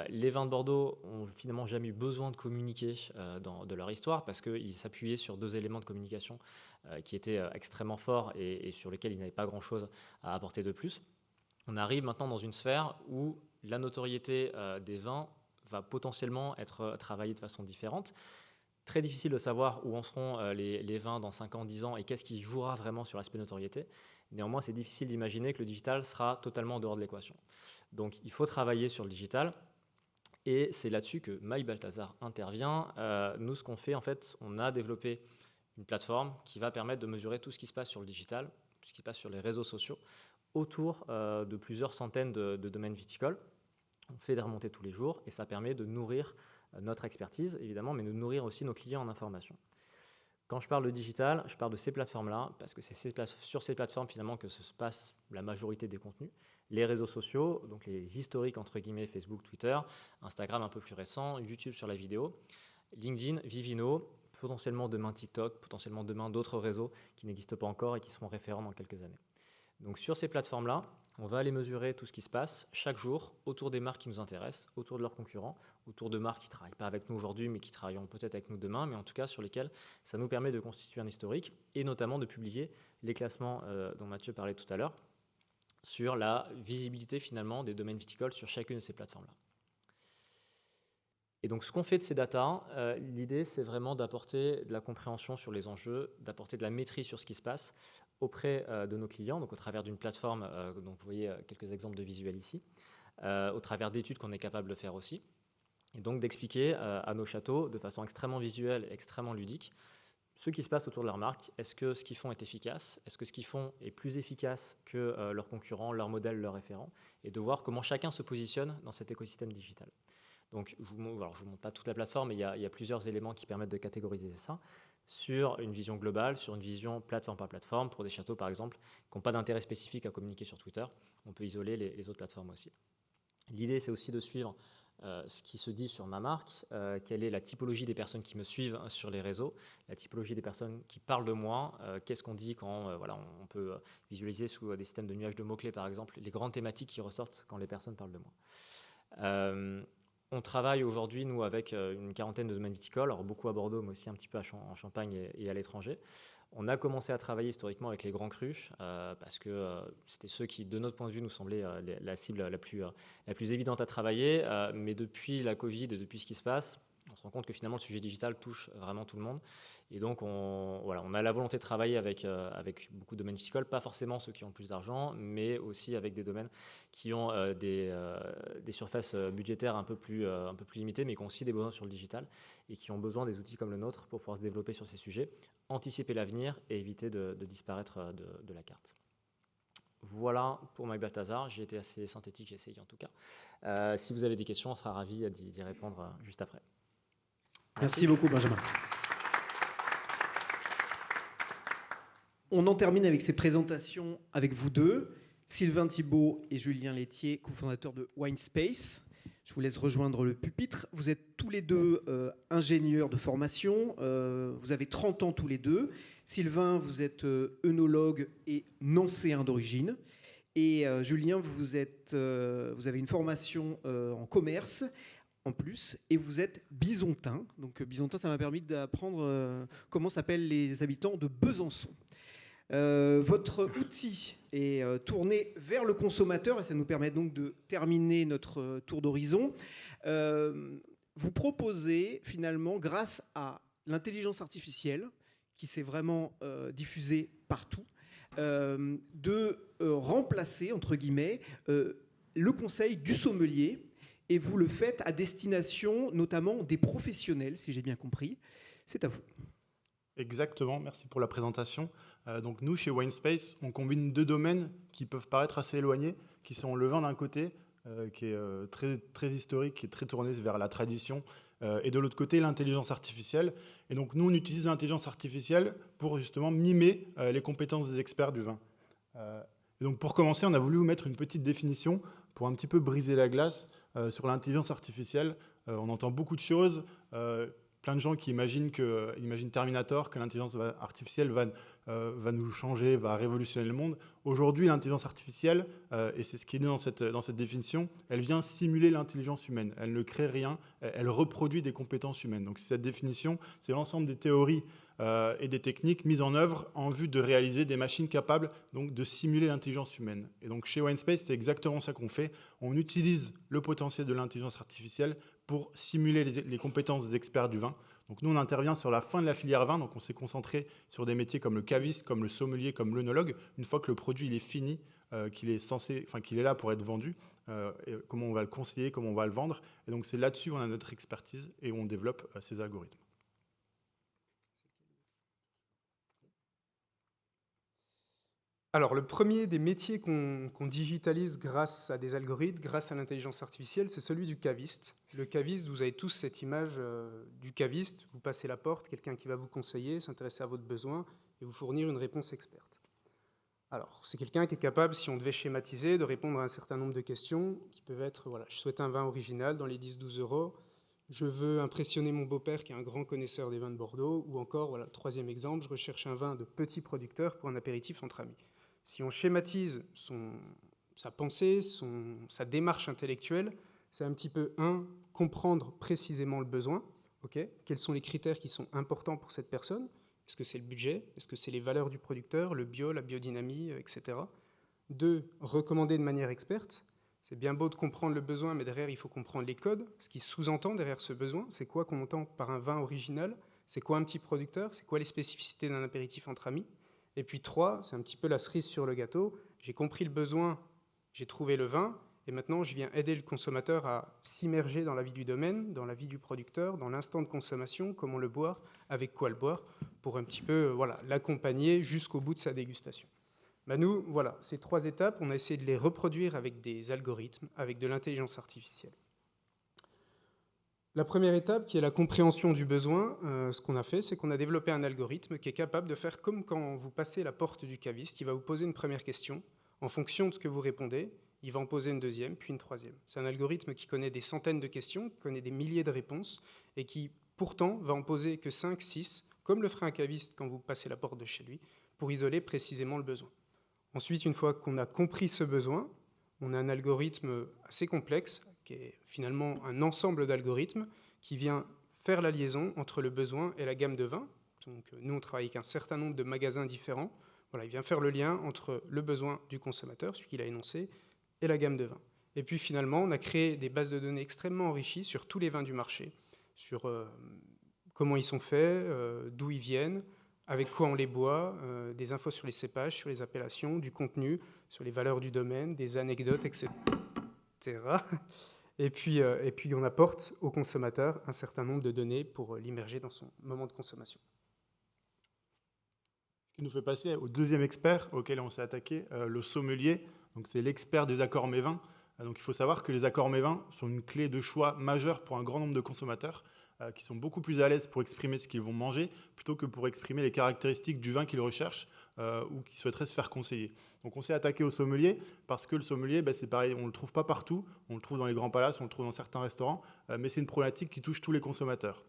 Les vins de Bordeaux ont finalement jamais eu besoin de communiquer de leur histoire parce qu'ils s'appuyaient sur 2 éléments de communication qui étaient extrêmement forts et sur lesquels ils n'avaient pas grand-chose à apporter de plus. On arrive maintenant dans une sphère où la notoriété des vins va potentiellement être travaillée de façon différente. Très difficile de savoir où en seront les vins dans 5 ans, 10 ans et qu'est-ce qui jouera vraiment sur l'aspect notoriété. Néanmoins, c'est difficile d'imaginer que le digital sera totalement en dehors de l'équation. Donc, il faut travailler sur le digital. Et c'est là-dessus que My Balthazar intervient. Nous, ce qu'on fait, en fait, on a développé une plateforme qui va permettre de mesurer tout ce qui se passe sur le digital, tout ce qui se passe sur les réseaux sociaux, autour de plusieurs centaines de domaines viticoles. On fait des remontées tous les jours et ça permet de nourrir notre expertise, évidemment, mais de nourrir aussi nos clients en information. Quand je parle de digital, je parle de ces plateformes-là, parce que c'est sur ces plateformes, finalement, que se passe la majorité des contenus. Les réseaux sociaux, donc les historiques, entre guillemets, Facebook, Twitter, Instagram un peu plus récent, YouTube sur la vidéo, LinkedIn, Vivino, potentiellement demain TikTok, potentiellement demain d'autres réseaux qui n'existent pas encore et qui seront référents dans quelques années. Donc sur ces plateformes-là, on va aller mesurer tout ce qui se passe chaque jour autour des marques qui nous intéressent, autour de leurs concurrents, autour de marques qui ne travaillent pas avec nous aujourd'hui, mais qui travailleront peut-être avec nous demain, mais en tout cas sur lesquelles ça nous permet de constituer un historique et notamment de publier les classements dont Mathieu parlait tout à l'heure sur la visibilité finalement des domaines viticoles sur chacune de ces plateformes-là. Et donc ce qu'on fait de ces datas, l'idée c'est vraiment d'apporter de la compréhension sur les enjeux, d'apporter de la maîtrise sur ce qui se passe auprès de nos clients, donc au travers d'une plateforme, donc vous voyez quelques exemples de visuels ici, au travers d'études qu'on est capable de faire aussi, et donc d'expliquer à nos châteaux de façon extrêmement visuelle et extrêmement ludique ce qui se passe autour de leur marque. Est-ce que ce qu'ils font est efficace? Est-ce que ce qu'ils font est plus efficace que leurs concurrents, leurs modèles, leurs référents? Et de voir comment chacun se positionne dans cet écosystème digital. Donc, je ne vous montre pas toute la plateforme, mais il y a plusieurs éléments qui permettent de catégoriser ça sur une vision globale, sur une vision plateforme par plateforme. Pour des châteaux, par exemple, qui n'ont pas d'intérêt spécifique à communiquer sur Twitter, on peut isoler les autres plateformes aussi. L'idée, c'est aussi de suivre ce qui se dit sur ma marque, quelle est la typologie des personnes qui me suivent sur les réseaux, la typologie des personnes qui parlent de moi, qu'est-ce qu'on dit quand voilà, on peut visualiser sous des systèmes de nuages de mots-clés, par exemple, les grandes thématiques qui ressortent quand les personnes parlent de moi. On travaille aujourd'hui, nous, avec une quarantaine de domaines viticoles, alors beaucoup à Bordeaux, mais aussi un petit peu en Champagne et à l'étranger. On a commencé à travailler historiquement avec les grands crus, parce que c'était ceux qui, de notre point de vue, nous semblaient la cible la plus évidente à travailler. Mais depuis la Covid et depuis ce qui se passe, on se rend compte que finalement, le sujet digital touche vraiment tout le monde. Et donc, on a la volonté de travailler avec beaucoup de domaines viticoles, pas forcément ceux qui ont plus d'argent, mais aussi avec des domaines qui ont des surfaces budgétaires un peu plus limitées, mais qui ont aussi des besoins sur le digital et qui ont besoin des outils comme le nôtre pour pouvoir se développer sur ces sujets, anticiper l'avenir et éviter de disparaître de la carte. Voilà pour My Balthazar. J'ai été assez synthétique, j'ai essayé en tout cas. Si vous avez des questions, on sera ravis d'y répondre juste après. Merci beaucoup, Benjamin. On en termine avec ces présentations avec vous deux, Sylvain Thibault et Julien Laitier, cofondateurs de WineSpace. Je vous laisse rejoindre le pupitre. Vous êtes tous les deux ingénieurs de formation. Vous avez 30 ans tous les deux. Sylvain, vous êtes œnologue et nancéen d'origine. Et Julien, vous avez une formation en commerce en plus, et vous êtes bisontin. Donc bisontin, ça m'a permis d'apprendre comment s'appellent les habitants de Besançon. Votre outil est tourné vers le consommateur, et ça nous permet donc de terminer notre tour d'horizon. Vous proposez finalement, grâce à l'intelligence artificielle, qui s'est vraiment diffusée partout, de remplacer, entre guillemets, le conseil du sommelier. Et vous le faites à destination notamment des professionnels, si j'ai bien compris. C'est à vous. Exactement, merci pour la présentation. Donc nous, chez WineSpace, on combine 2 domaines qui peuvent paraître assez éloignés, qui sont le vin d'un côté, qui est très, très historique, qui est très tourné vers la tradition, et de l'autre côté, l'intelligence artificielle. Et donc nous, on utilise l'intelligence artificielle pour justement mimer les compétences des experts du vin. Et donc pour commencer, on a voulu vous mettre une petite définition pour un petit peu briser la glace sur l'intelligence artificielle. On entend beaucoup de choses. plein de gens qui imaginent Terminator, que l'intelligence artificielle va nous changer, va révolutionner le monde. Aujourd'hui, l'intelligence artificielle, et c'est ce qui est dit dans cette définition, elle vient simuler l'intelligence humaine. Elle ne crée rien, elle reproduit des compétences humaines. Donc cette définition, c'est l'ensemble des théories et des techniques mises en œuvre en vue de réaliser des machines capables donc, de simuler l'intelligence humaine. Et donc chez WineSpace, c'est exactement ça qu'on fait. On utilise le potentiel de l'intelligence artificielle pour simuler les compétences des experts du vin. Donc nous, on intervient sur la fin de la filière vin, donc on s'est concentré sur des métiers comme le caviste, comme le sommelier, comme l'œnologue. Une fois que le produit il est fini, qu'il est là pour être vendu, et comment on va le conseiller, comment on va le vendre. Et donc c'est là-dessus où on a notre expertise et où on développe ces algorithmes. Alors, le premier des métiers qu'on digitalise grâce à des algorithmes, grâce à l'intelligence artificielle, c'est celui du caviste. Le caviste, vous avez tous cette image du caviste. Vous passez la porte, quelqu'un qui va vous conseiller, s'intéresser à votre besoin et vous fournir une réponse experte. Alors, c'est quelqu'un qui est capable, si on devait schématiser, de répondre à un certain nombre de questions qui peuvent être, voilà, je souhaite un vin original dans les 10-12 €, je veux impressionner mon beau-père qui est un grand connaisseur des vins de Bordeaux, ou encore, voilà, troisième exemple, je recherche un vin de petit producteur pour un apéritif entre amis. Si on schématise sa pensée, sa démarche intellectuelle, c'est un petit peu, comprendre précisément le besoin. Okay, quels sont les critères qui sont importants pour cette personne? Est-ce que c'est le budget? Est-ce que c'est les valeurs du producteur, le bio, la biodynamie, etc. 2, recommander de manière experte. C'est bien beau de comprendre le besoin, mais derrière, il faut comprendre les codes, ce qui sous-entend derrière ce besoin. C'est quoi qu'on entend par un vin original? C'est quoi un petit producteur? C'est quoi les spécificités d'un apéritif entre amis? Et puis 3, c'est un petit peu la cerise sur le gâteau. J'ai compris le besoin, j'ai trouvé le vin, et maintenant je viens aider le consommateur à s'immerger dans la vie du domaine, dans la vie du producteur, dans l'instant de consommation, comment le boire, avec quoi le boire, pour un petit peu l'accompagner jusqu'au bout de sa dégustation. Nous, voilà, ces 3 étapes, on a essayé de les reproduire avec des algorithmes, avec de l'intelligence artificielle. La première étape, qui est la compréhension du besoin, ce qu'on a fait, c'est qu'on a développé un algorithme qui est capable de faire comme quand vous passez la porte du caviste. Il va vous poser une première question. En fonction de ce que vous répondez, il va en poser une deuxième, puis une troisième. C'est un algorithme qui connaît des centaines de questions, qui connaît des milliers de réponses, et qui, pourtant, va en poser que 5, 6, comme le ferait un caviste quand vous passez la porte de chez lui, pour isoler précisément le besoin. Ensuite, une fois qu'on a compris ce besoin, on a un algorithme assez complexe, qui est finalement un ensemble d'algorithmes qui vient faire la liaison entre le besoin et la gamme de vins. Donc, nous, on travaille avec un certain nombre de magasins différents. Voilà, il vient faire le lien entre le besoin du consommateur, celui qu'il a énoncé, et la gamme de vins. Et puis finalement, on a créé des bases de données extrêmement enrichies sur tous les vins du marché, sur comment ils sont faits, d'où ils viennent, avec quoi on les boit, des infos sur les cépages, sur les appellations, du contenu, sur les valeurs du domaine, des anecdotes, etc. Et puis on apporte au consommateur un certain nombre de données pour l'immerger dans son moment de consommation. Ce qui nous fait passer au deuxième expert auquel on s'est attaqué, le sommelier. Donc c'est l'expert des accords mets-vins. Donc il faut savoir que les accords mets-vins sont une clé de choix majeure pour un grand nombre de consommateurs qui sont beaucoup plus à l'aise pour exprimer ce qu'ils vont manger plutôt que pour exprimer les caractéristiques du vin qu'ils recherchent ou qu'ils souhaiteraient se faire conseiller. Donc on s'est attaqué au sommelier parce que le sommelier, c'est pareil, on ne le trouve pas partout, on le trouve dans les grands palaces, on le trouve dans certains restaurants, mais c'est une problématique qui touche tous les consommateurs.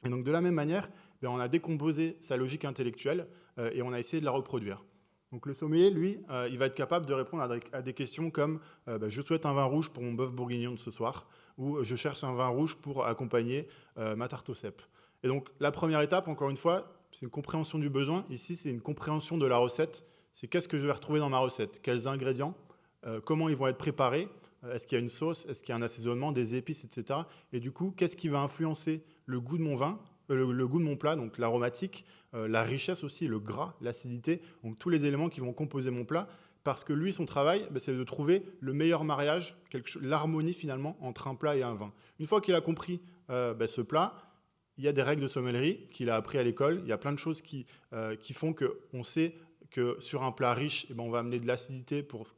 Et donc de la même manière, on a décomposé sa logique intellectuelle et on a essayé de la reproduire. Donc le sommelier, lui, il va être capable de répondre à des questions comme je souhaite un vin rouge pour mon bœuf bourguignon de ce soir, ou je cherche un vin rouge pour accompagner ma tarte aux cèpes. Et donc la première étape, encore une fois, c'est une compréhension du besoin. Ici, c'est une compréhension de la recette. C'est qu'est-ce que je vais retrouver dans ma recette, quels ingrédients, comment ils vont être préparés, est-ce qu'il y a une sauce, est-ce qu'il y a un assaisonnement, des épices, etc. Et du coup, qu'est-ce qui va influencer le goût de mon vin, le goût de mon plat, donc l'aromatique, la richesse aussi, le gras, l'acidité, donc tous les éléments qui vont composer mon plat, parce que lui, son travail, c'est de trouver le meilleur mariage, l'harmonie finalement entre un plat et un vin. Une fois qu'il a compris ce plat, il y a des règles de sommellerie qu'il a appris à l'école, il y a plein de choses qui font qu'on sait que sur un plat riche, on va amener de l'acidité pour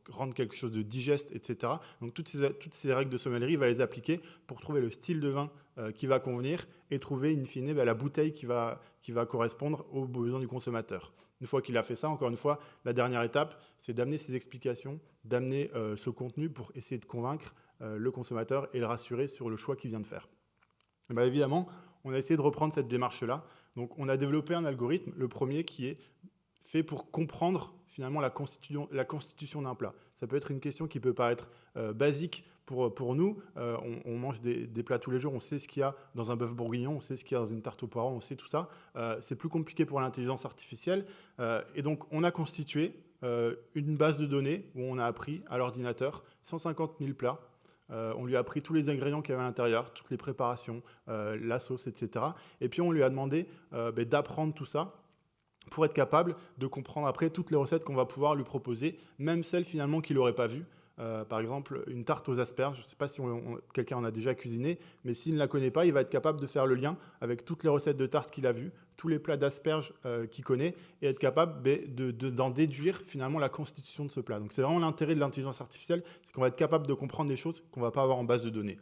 rendre quelque chose de digeste, etc. Donc toutes ces règles de sommellerie, il va les appliquer pour trouver le style de vin qui va convenir et trouver in fine la bouteille qui va correspondre aux besoins du consommateur. Une fois qu'il a fait ça, encore une fois, la dernière étape, c'est d'amener ces explications, d'amener ce contenu pour essayer de convaincre le consommateur et le rassurer sur le choix qu'il vient de faire. Et évidemment, on a essayé de reprendre cette démarche-là. Donc, on a développé un algorithme, le premier, qui est fait pour comprendre finalement la constitution d'un plat. Ça peut être une question qui peut paraître basique pour nous. On mange des plats tous les jours, on sait ce qu'il y a dans un bœuf bourguignon, on sait ce qu'il y a dans une tarte aux poireaux, on sait tout ça. C'est plus compliqué pour l'intelligence artificielle. Et donc, on a constitué une base de données où on a appris à l'ordinateur 150 000 plats. On lui a appris tous les ingrédients qu'il y avait à l'intérieur, toutes les préparations, la sauce, etc. Et puis, on lui a demandé d'apprendre tout ça pour être capable de comprendre après toutes les recettes qu'on va pouvoir lui proposer, même celles finalement qu'il n'aurait pas vues. Par exemple, une tarte aux asperges, je ne sais pas si quelqu'un en a déjà cuisiné, mais s'il ne la connaît pas, il va être capable de faire le lien avec toutes les recettes de tarte qu'il a vues, tous les plats d'asperges qu'il connaît, et être capable d'en déduire finalement la constitution de ce plat. Donc c'est vraiment l'intérêt de l'intelligence artificielle, c'est qu'on va être capable de comprendre des choses qu'on ne va pas avoir en base de données.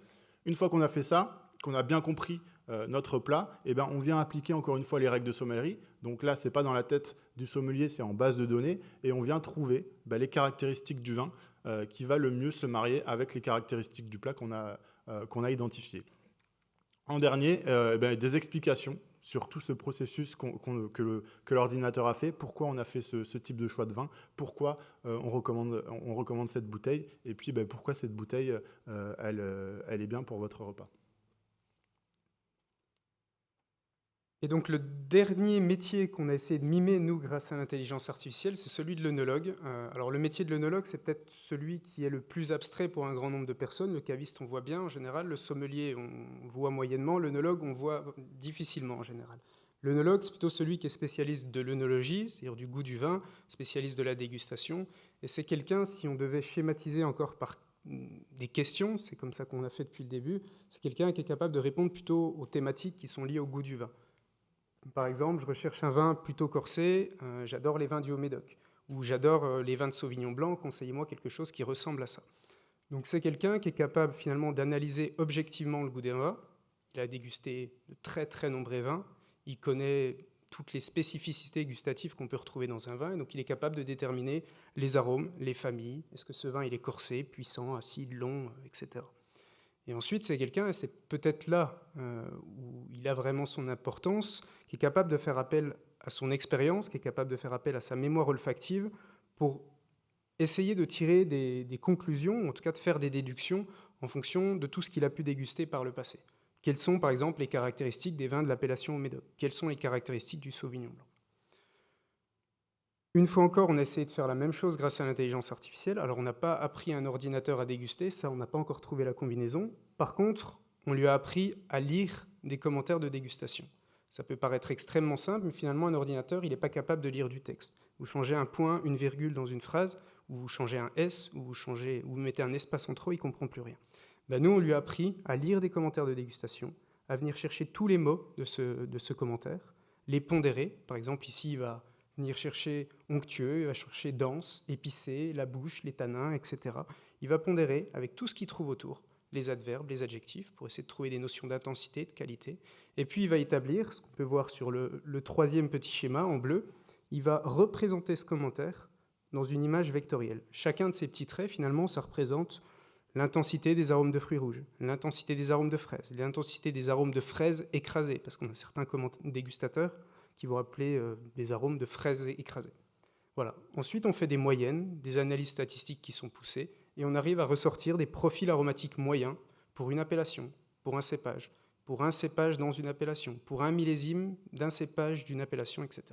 Une fois qu'on a fait ça, qu'on a bien compris notre plat, eh ben, on vient appliquer encore une fois les règles de sommellerie. Donc là, ce n'est pas dans la tête du sommelier, c'est en base de données. Et on vient trouver les caractéristiques du vin qui va le mieux se marier avec les caractéristiques du plat qu'on a identifié. En dernier, des explications sur tout ce processus que l'ordinateur a fait, pourquoi on a fait ce type de choix de vin, pourquoi on recommande cette bouteille, et puis pourquoi cette bouteille, elle est bien pour votre repas. Et donc le dernier métier qu'on a essayé de mimer, nous, grâce à l'intelligence artificielle, c'est celui de l'œnologue. Alors le métier de l'œnologue, c'est peut-être celui qui est le plus abstrait pour un grand nombre de personnes. Le caviste, on voit bien en général. Le sommelier, on voit moyennement. L'œnologue, on voit difficilement en général. L'œnologue, c'est plutôt celui qui est spécialiste de l'œnologie, c'est-à-dire du goût du vin, spécialiste de la dégustation. Et c'est quelqu'un, si on devait schématiser encore par des questions, c'est comme ça qu'on a fait depuis le début, c'est quelqu'un qui est capable de répondre plutôt aux thématiques qui sont liées au goût du vin. Par exemple, je recherche un vin plutôt corsé, j'adore les vins du Haut-Médoc, ou j'adore les vins de Sauvignon blanc, conseillez-moi quelque chose qui ressemble à ça. Donc c'est quelqu'un qui est capable finalement d'analyser objectivement le goût des vins. Il a dégusté de très très nombreux vins, il connaît toutes les spécificités gustatives qu'on peut retrouver dans un vin, et donc il est capable de déterminer les arômes, les familles, est-ce que ce vin il est corsé, puissant, acide, long, etc. Et ensuite, c'est quelqu'un, et c'est peut-être là où il a vraiment son importance, qui est capable de faire appel à son expérience, qui est capable de faire appel à sa mémoire olfactive pour essayer de tirer des conclusions, ou en tout cas de faire des déductions en fonction de tout ce qu'il a pu déguster par le passé. Quelles sont, par exemple, les caractéristiques des vins de l'appellation Haut-Médoc? Quelles sont les caractéristiques du Sauvignon blanc? Une fois encore, on a essayé de faire la même chose grâce à l'intelligence artificielle. Alors, on n'a pas appris à un ordinateur à déguster, ça, on n'a pas encore trouvé la combinaison. Par contre, on lui a appris à lire des commentaires de dégustation. Ça peut paraître extrêmement simple, mais finalement, un ordinateur, il n'est pas capable de lire du texte. Vous changez un point, une virgule dans une phrase, ou vous changez un S, ou vous mettez un espace en trop, il ne comprend plus rien. Nous, on lui a appris à lire des commentaires de dégustation, à venir chercher tous les mots de ce commentaire, les pondérer. Par exemple, ici, il va venir chercher onctueux, il va chercher dense, épicé, la bouche, les tanins, etc. Il va pondérer avec tout ce qu'il trouve autour, les adverbes, les adjectifs, pour essayer de trouver des notions d'intensité, de qualité. Et puis il va établir, ce qu'on peut voir sur le troisième petit schéma en bleu, il va représenter ce commentaire dans une image vectorielle. Chacun de ces petits traits, finalement, ça représente l'intensité des arômes de fruits rouges, l'intensité des arômes de fraises, l'intensité des arômes de fraises écrasées, parce qu'on a certains dégustateurs qui vont appeler des arômes de fraises écrasées. Voilà. Ensuite, on fait des moyennes, des analyses statistiques qui sont poussées, et on arrive à ressortir des profils aromatiques moyens pour une appellation, pour un cépage dans une appellation, pour un millésime d'un cépage d'une appellation, etc.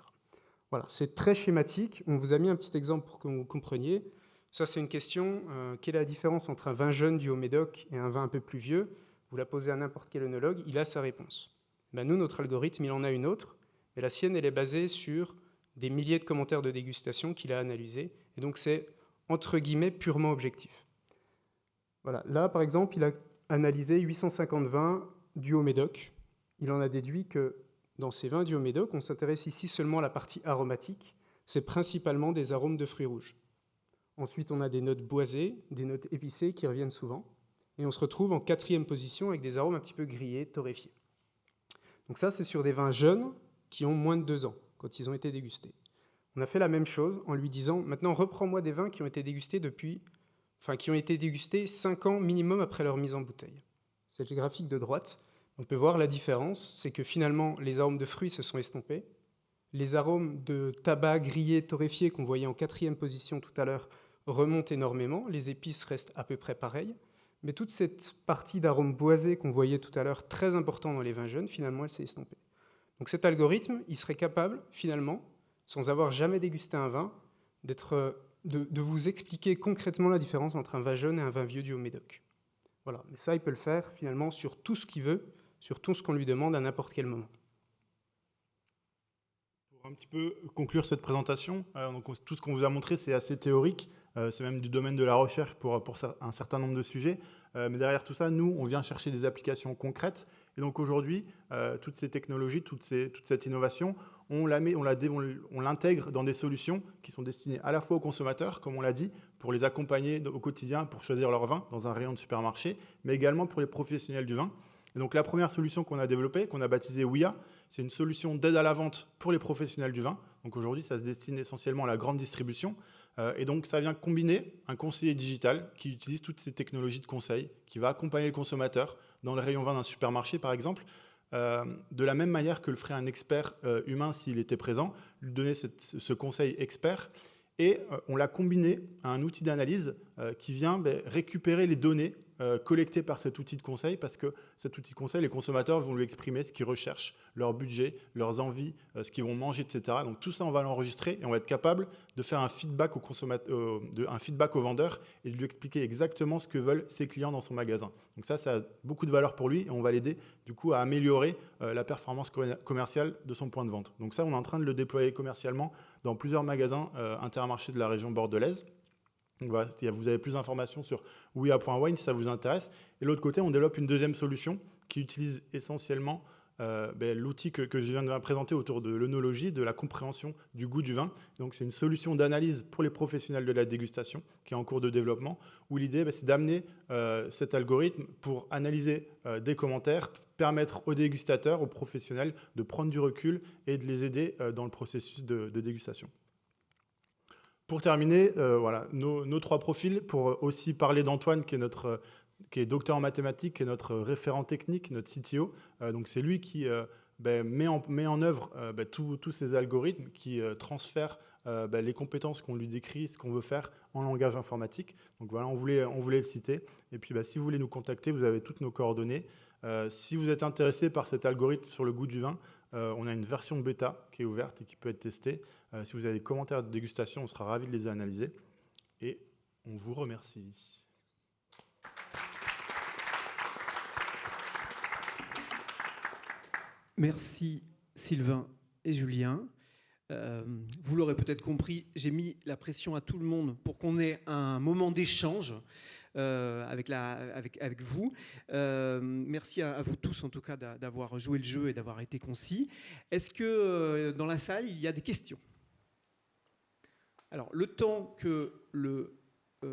Voilà, c'est très schématique. On vous a mis un petit exemple pour que vous compreniez. Ça, c'est une question. Quelle est la différence entre un vin jeune du Haut-Médoc et un vin un peu plus vieux? Vous la posez à n'importe quel œnologue, il a sa réponse. Nous, notre algorithme, il en a une autre. Et la sienne, elle est basée sur des milliers de commentaires de dégustation qu'il a analysés. Et donc, c'est, entre guillemets, purement objectif. Voilà. Là, par exemple, il a analysé 850 vins du Haut-Médoc. Il en a déduit que dans ces vins du Haut-Médoc, on s'intéresse ici seulement à la partie aromatique. C'est principalement des arômes de fruits rouges. Ensuite, on a des notes boisées, des notes épicées qui reviennent souvent. Et on se retrouve en 4e position avec des arômes un petit peu grillés, torréfiés. Donc ça, c'est sur des vins jeunes qui ont moins de 2 ans, quand ils ont été dégustés. On a fait la même chose en lui disant, maintenant, reprends-moi des vins qui ont été dégustés qui ont été dégustés 5 ans minimum après leur mise en bouteille. C'est le graphique de droite. On peut voir la différence, c'est que finalement, les arômes de fruits se sont estompés. Les arômes de tabac grillé, torréfié, qu'on voyait en 4e position tout à l'heure, remontent énormément. Les épices restent à peu près pareilles. Mais toute cette partie d'arômes boisés qu'on voyait tout à l'heure, très important dans les vins jeunes, finalement, elle s'est estompée. Donc cet algorithme, il serait capable, finalement, sans avoir jamais dégusté un vin, de vous expliquer concrètement la différence entre un vin jeune et un vin vieux du Haut-Médoc. Voilà. Mais ça, il peut le faire, finalement, sur tout ce qu'il veut, sur tout ce qu'on lui demande à n'importe quel moment. Pour un petit peu conclure cette présentation, donc tout ce qu'on vous a montré, c'est assez théorique, c'est même du domaine de la recherche pour un certain nombre de sujets. Mais derrière tout ça, nous, on vient chercher des applications concrètes. Et donc aujourd'hui, toutes ces technologies, toute cette innovation, on l'intègre dans des solutions qui sont destinées à la fois aux consommateurs, comme on l'a dit, pour les accompagner au quotidien, pour choisir leur vin dans un rayon de supermarché, mais également pour les professionnels du vin. Et donc la première solution qu'on a développée, qu'on a baptisée WIA, c'est une solution d'aide à la vente pour les professionnels du vin. Donc aujourd'hui, ça se destine essentiellement à la grande distribution. Et donc ça vient combiner un conseiller digital qui utilise toutes ces technologies de conseil, qui va accompagner le consommateur dans le rayon vin d'un supermarché par exemple, de la même manière que le ferait un expert humain s'il était présent, lui donner ce conseil expert. Et on l'a combiné à un outil d'analyse qui vient récupérer les données collectées par cet outil de conseil, parce que cet outil de conseil, les consommateurs vont lui exprimer ce qu'ils recherchent, leur budget, leurs envies, ce qu'ils vont manger, etc. Donc tout ça, on va l'enregistrer et on va être capable de faire un feedback au consommateur, un feedback au vendeur et de lui expliquer exactement ce que veulent ses clients dans son magasin. Donc ça a beaucoup de valeur pour lui et on va l'aider du coup à améliorer la performance commerciale de son point de vente. Donc ça, on est en train de le déployer commercialement dans plusieurs magasins Intermarché de la région bordelaise. Donc voilà, vous avez plus d'informations sur ouya.wine si ça vous intéresse. Et de l'autre côté, on développe une deuxième solution qui utilise essentiellement l'outil que je viens de présenter autour de l'œnologie, de la compréhension du goût du vin. Donc c'est une solution d'analyse pour les professionnels de la dégustation qui est en cours de développement, où l'idée c'est d'amener cet algorithme pour analyser des commentaires, permettre aux dégustateurs, aux professionnels de prendre du recul et de les aider dans le processus de dégustation. Pour terminer, voilà, nos trois profils, pour aussi parler d'Antoine, qui est docteur en mathématiques, qui est notre référent technique, notre CTO. Donc c'est lui qui met en œuvre tous ces algorithmes qui transfèrent les compétences qu'on lui décrit, ce qu'on veut faire en langage informatique. Donc voilà, on voulait le citer. Et puis si vous voulez nous contacter, vous avez toutes nos coordonnées. Si vous êtes intéressé par cet algorithme sur le goût du vin, on a une version bêta qui est ouverte et qui peut être testée. Si vous avez des commentaires de dégustation, on sera ravis de les analyser. Et on vous remercie. Merci Sylvain et Julien. Vous l'aurez peut-être compris, j'ai mis la pression à tout le monde pour qu'on ait un moment d'échange avec vous. Merci à vous tous en tout cas d'avoir joué le jeu et d'avoir été concis. Est-ce que dans la salle, il y a des questions ? Alors, le temps que c'est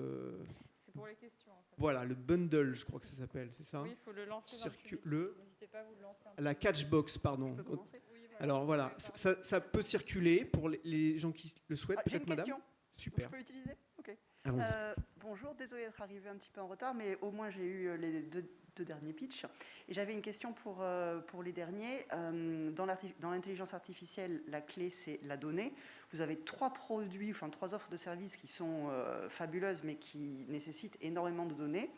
pour les questions. En fait. Voilà, le bundle, je crois que ça s'appelle, c'est ça ? Oui, il faut le lancer dans N'hésitez pas à vous le lancer. La catchbox, pardon. Oui, alors voilà, ça peut circuler pour les gens qui le souhaitent, peut-être madame ? Question. Super. Je peux l'utiliser ? Ok. Allons-y. Bonjour, désolé d'être arrivé un petit peu en retard, mais au moins j'ai eu les deux derniers pitchs. Et j'avais une question pour les derniers. Dans l'intelligence artificielle, la clé, c'est la donnée. Vous avez trois offres de services qui sont fabuleuses, mais qui nécessitent énormément de données.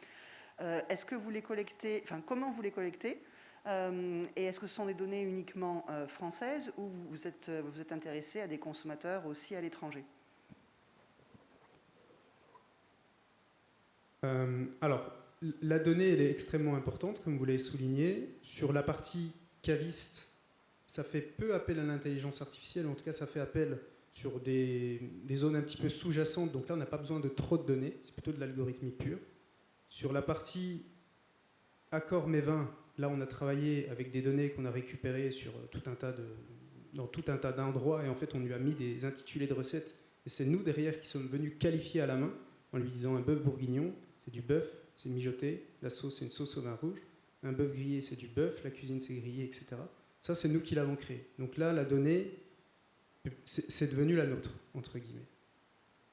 Est-ce que vous les collectez, comment vous les collectez ? Et est-ce que ce sont des données uniquement françaises ou vous êtes intéressé à des consommateurs aussi à l'étranger ? Alors, la donnée, elle est extrêmement importante, comme vous l'avez souligné. Sur la partie caviste, ça fait peu appel à l'intelligence artificielle, en tout cas, ça fait appel sur des zones un petit peu sous-jacentes. Donc là, on n'a pas besoin de trop de données, c'est plutôt de l'algorithmique pure. Sur la partie accord mes vins, là, on a travaillé avec des données qu'on a récupérées sur dans tout un tas d'endroits, et en fait, on lui a mis des intitulés de recettes. Et c'est nous, derrière, qui sommes venus qualifier à la main, en lui disant un bœuf bourguignon, c'est du bœuf, c'est mijoté, la sauce, c'est une sauce au vin rouge, un bœuf grillé, c'est du bœuf, la cuisine, c'est grillé, etc. Ça, c'est nous qui l'avons créé. Donc là, la donnée, c'est devenu la nôtre, entre guillemets.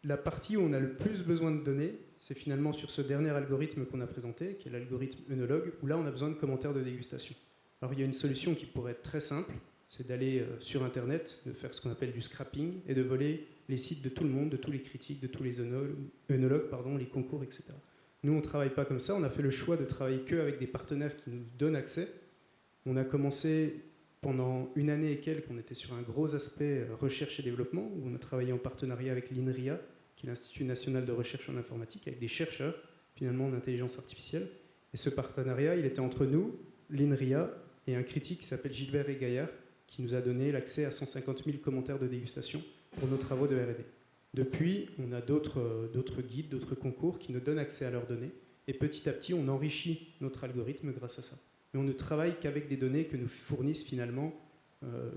La partie où on a le plus besoin de données, c'est finalement sur ce dernier algorithme qu'on a présenté, qui est l'algorithme œnologue, où là, on a besoin de commentaires de dégustation. Alors il y a une solution qui pourrait être très simple, c'est d'aller sur Internet, de faire ce qu'on appelle du scrapping et de voler les sites de tout le monde, de tous les critiques, de tous les œnologues, les concours, etc. Nous, on ne travaille pas comme ça, on a fait le choix de travailler qu'avec des partenaires qui nous donnent accès. On a commencé pendant une année et quelques, on était sur un gros aspect recherche et développement, où on a travaillé en partenariat avec l'INRIA, qui est l'Institut national de recherche en informatique, avec des chercheurs, finalement, en intelligence artificielle. Et ce partenariat, il était entre nous, l'INRIA, et un critique qui s'appelle Gilbert Gaillard, qui nous a donné l'accès à 150 000 commentaires de dégustation pour nos travaux de R&D. Depuis, on a d'autres guides, d'autres concours qui nous donnent accès à leurs données, et petit à petit, on enrichit notre algorithme grâce à ça. Mais on ne travaille qu'avec des données que nous fournissent finalement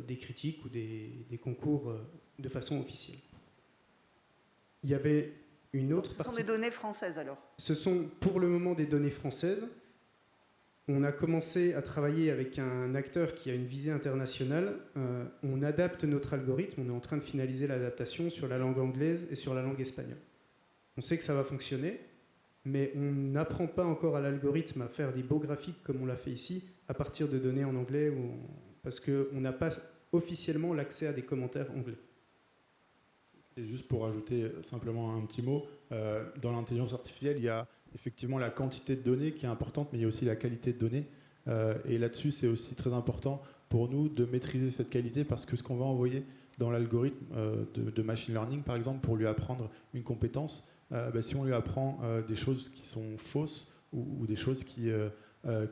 des critiques ou des concours de façon officielle. Il y avait une autre partie... Ce sont des données françaises alors? Ce sont pour le moment des données françaises. On a commencé à travailler avec un acteur qui a une visée internationale. On adapte notre algorithme, on est en train de finaliser l'adaptation sur la langue anglaise et sur la langue espagnole. On sait que ça va fonctionner, mais on n'apprend pas encore à l'algorithme à faire des beaux graphiques comme on l'a fait ici, à partir de données en anglais, parce qu'on n'a pas officiellement l'accès à des commentaires anglais. Et juste pour ajouter simplement un petit mot, dans l'intelligence artificielle, il y a effectivement la quantité de données qui est importante, mais il y a aussi la qualité de données. Et là-dessus, c'est aussi très important pour nous de maîtriser cette qualité, parce que ce qu'on va envoyer dans l'algorithme de machine learning, par exemple, pour lui apprendre une compétence, si on lui apprend des choses qui sont fausses ou des choses qui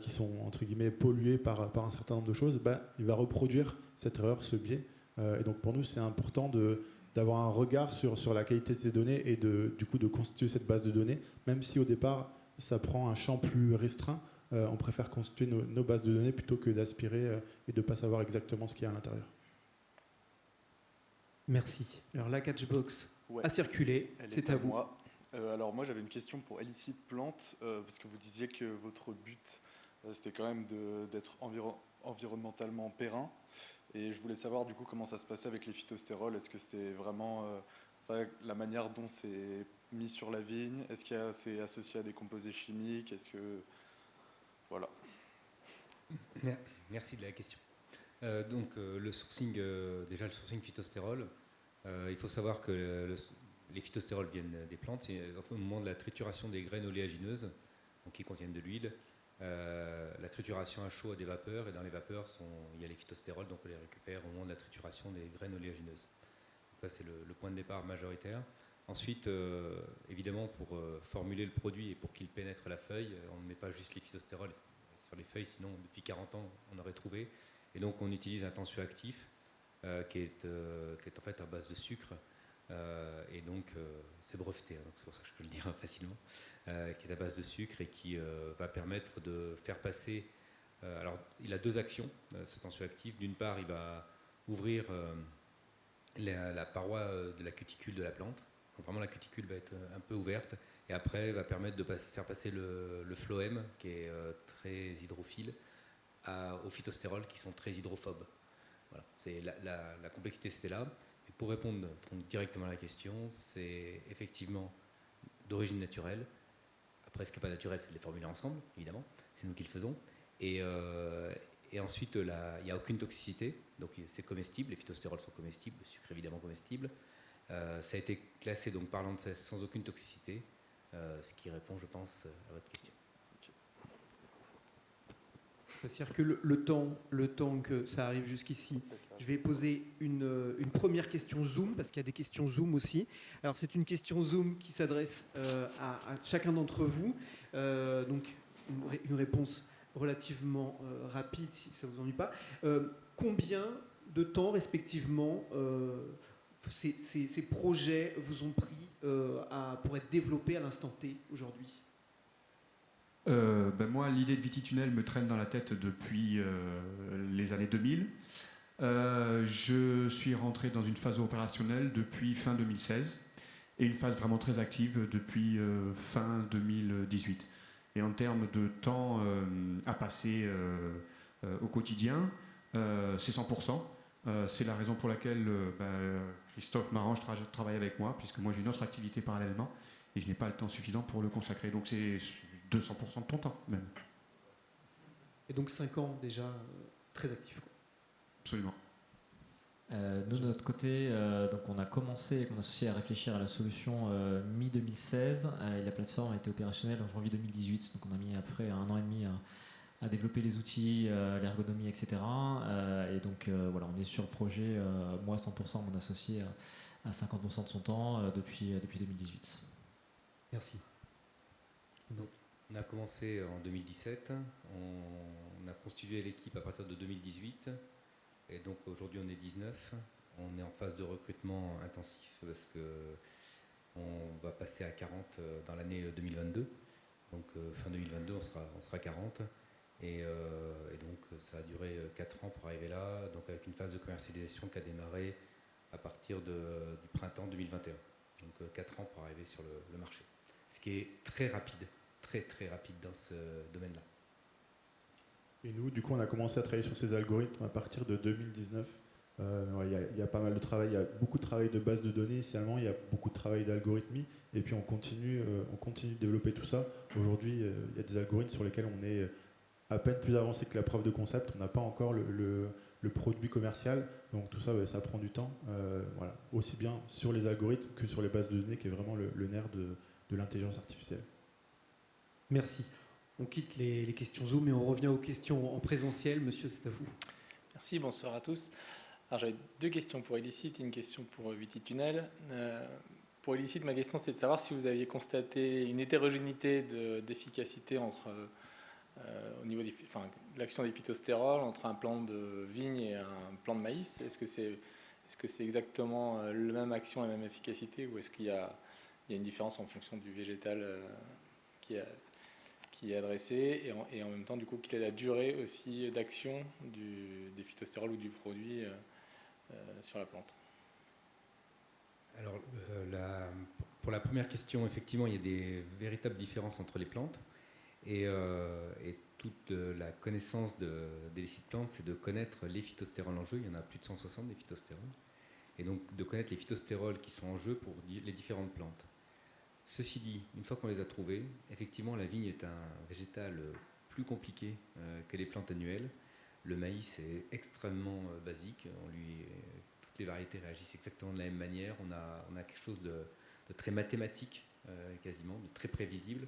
sont, entre guillemets, polluées par un certain nombre de choses, il va reproduire cette erreur, ce biais. Et donc pour nous, c'est important d'avoir un regard sur la qualité de ces données et du coup de constituer cette base de données, même si au départ ça prend un champ plus restreint, on préfère constituer nos bases de données plutôt que d'aspirer et de ne pas savoir exactement ce qu'il y a à l'intérieur. Merci. Alors la catchbox a circulé, c'est à vous. Moi. Alors moi j'avais une question pour Elicite Plante, parce que vous disiez que votre but c'était quand même d'être environnementalement périn. Et je voulais savoir du coup comment ça se passait avec les phytostérols. Est-ce que c'était vraiment la manière dont c'est mis sur la vigne? Est-ce que c'est associé à des composés chimiques? Est-ce que... Voilà. Merci de la question. Le sourcing, déjà le sourcing phytostérol, il faut savoir que les phytostérols viennent des plantes. Et au moment de la trituration des graines oléagineuses, donc qui contiennent de l'huile, la trituration à chaud a des vapeurs, et dans les vapeurs il y a les phytostérols, donc on les récupère au moment de la trituration des graines oléagineuses. Donc ça c'est le point de départ majoritaire. Ensuite, évidemment, pour formuler le produit et pour qu'il pénètre la feuille, on ne met pas juste les phytostérols sur les feuilles, sinon depuis 40 ans on aurait trouvé. Et donc on utilise un tensioactif qui est en fait à base de sucre, et donc c'est breveté, donc c'est pour ça que je peux le dire facilement. Qui est à base de sucre et qui va permettre de faire passer... alors, il a deux actions, ce tensioactif. D'une part, il va ouvrir la paroi de la cuticule de la plante. Donc, vraiment, la cuticule va être un peu ouverte. Et après, va permettre de faire passer le phloème, qui est très hydrophile, aux phytostérols, qui sont très hydrophobes. Voilà. La complexité, c'était là. Et pour répondre directement à la question, c'est effectivement d'origine naturelle. Après, ce qui n'est pas naturel, c'est de les formuler ensemble, évidemment. C'est nous qui le faisons. Et ensuite, il n'y a aucune toxicité. Donc, c'est comestible. Les phytostérols sont comestibles. Le sucre, évidemment, comestible. Ça a été classé donc, par l'ANSES sans aucune toxicité, ce qui répond, je pense, à votre question. C'est-à-dire que le temps que ça arrive jusqu'ici, je vais poser une première question Zoom, parce qu'il y a des questions Zoom aussi. Alors, c'est une question Zoom qui s'adresse à chacun d'entre vous. Donc, une réponse relativement rapide, si ça ne vous ennuie pas. Combien de temps, respectivement, ces projets vous ont pris pour être développés à l'instant T aujourd'hui ? Moi, l'idée de Vititunnel me traîne dans la tête depuis les années 2000. Je suis rentré dans une phase opérationnelle depuis fin 2016 et une phase vraiment très active depuis fin 2018. Et en termes de temps à passer au quotidien, c'est 100%. C'est la raison pour laquelle Christophe m'arrange de travailler avec moi, puisque moi j'ai une autre activité parallèlement et je n'ai pas le temps suffisant pour le consacrer. Donc c'est 200% de ton temps même. Et donc 5 ans déjà très actifs. Absolument. Nous, de notre côté, donc on a commencé avec mon associé à réfléchir à la solution mi-2016 et la plateforme a été opérationnelle en janvier 2018. Donc on a mis après 1 an et demi à développer les outils, l'ergonomie, etc. Et donc voilà, on est sur le projet, moi 100%, mon associé à 50% de son temps depuis 2018. Merci. Donc, on a commencé en 2017, on a constitué l'équipe à partir de 2018, et donc aujourd'hui on est 19. On est en phase de recrutement intensif parce qu'on va passer à 40 dans l'année 2022. Donc fin 2022 on sera 40. Et donc ça a duré 4 ans pour arriver là, donc avec une phase de commercialisation qui a démarré à partir du printemps 2021. Donc 4 ans pour arriver sur le marché. Ce qui est très rapide, très très rapide dans ce domaine-là. Et nous, du coup, on a commencé à travailler sur ces algorithmes à partir de 2019. Il y a pas mal de travail, il y a beaucoup de travail de base de données initialement, il y a beaucoup de travail d'algorithmie, et puis on continue de développer tout ça. Aujourd'hui, il y a des algorithmes sur lesquels on est à peine plus avancé que la preuve de concept, on n'a pas encore le produit commercial, donc tout ça, ça prend du temps, voilà. Aussi bien sur les algorithmes que sur les bases de données, qui est vraiment le nerf de l'intelligence artificielle. Merci. On quitte les questions Zoom et on revient aux questions en présentiel. Monsieur, c'est à vous. Merci, bonsoir à tous. Alors j'avais 2 questions pour Elicit et une question pour Vititunnel. Pour Elicit, ma question c'est de savoir si vous aviez constaté une hétérogénéité d'efficacité entre au niveau de l'action des phytostérols entre un plant de vigne et un plant de maïs. Est-ce que c'est exactement la même action et la même efficacité, ou est-ce qu'il y a une différence en fonction du végétal qui est adressé, et en même temps du coup quelle est la durée aussi d'action des phytostérols ou du produit sur la plante? Alors pour la première question, effectivement il y a des véritables différences entre les plantes, et toute la connaissance d'Elicit Plant, c'est de connaître les phytostérols en jeu. Il y en a plus de 160 des phytostérols, et donc de connaître les phytostérols qui sont en jeu pour les différentes plantes. Ceci dit, une fois qu'on les a trouvés, effectivement la vigne est un végétal plus compliqué que les plantes annuelles. Le maïs est extrêmement basique, toutes les variétés réagissent exactement de la même manière. On a quelque chose de très mathématique, quasiment, de très prévisible,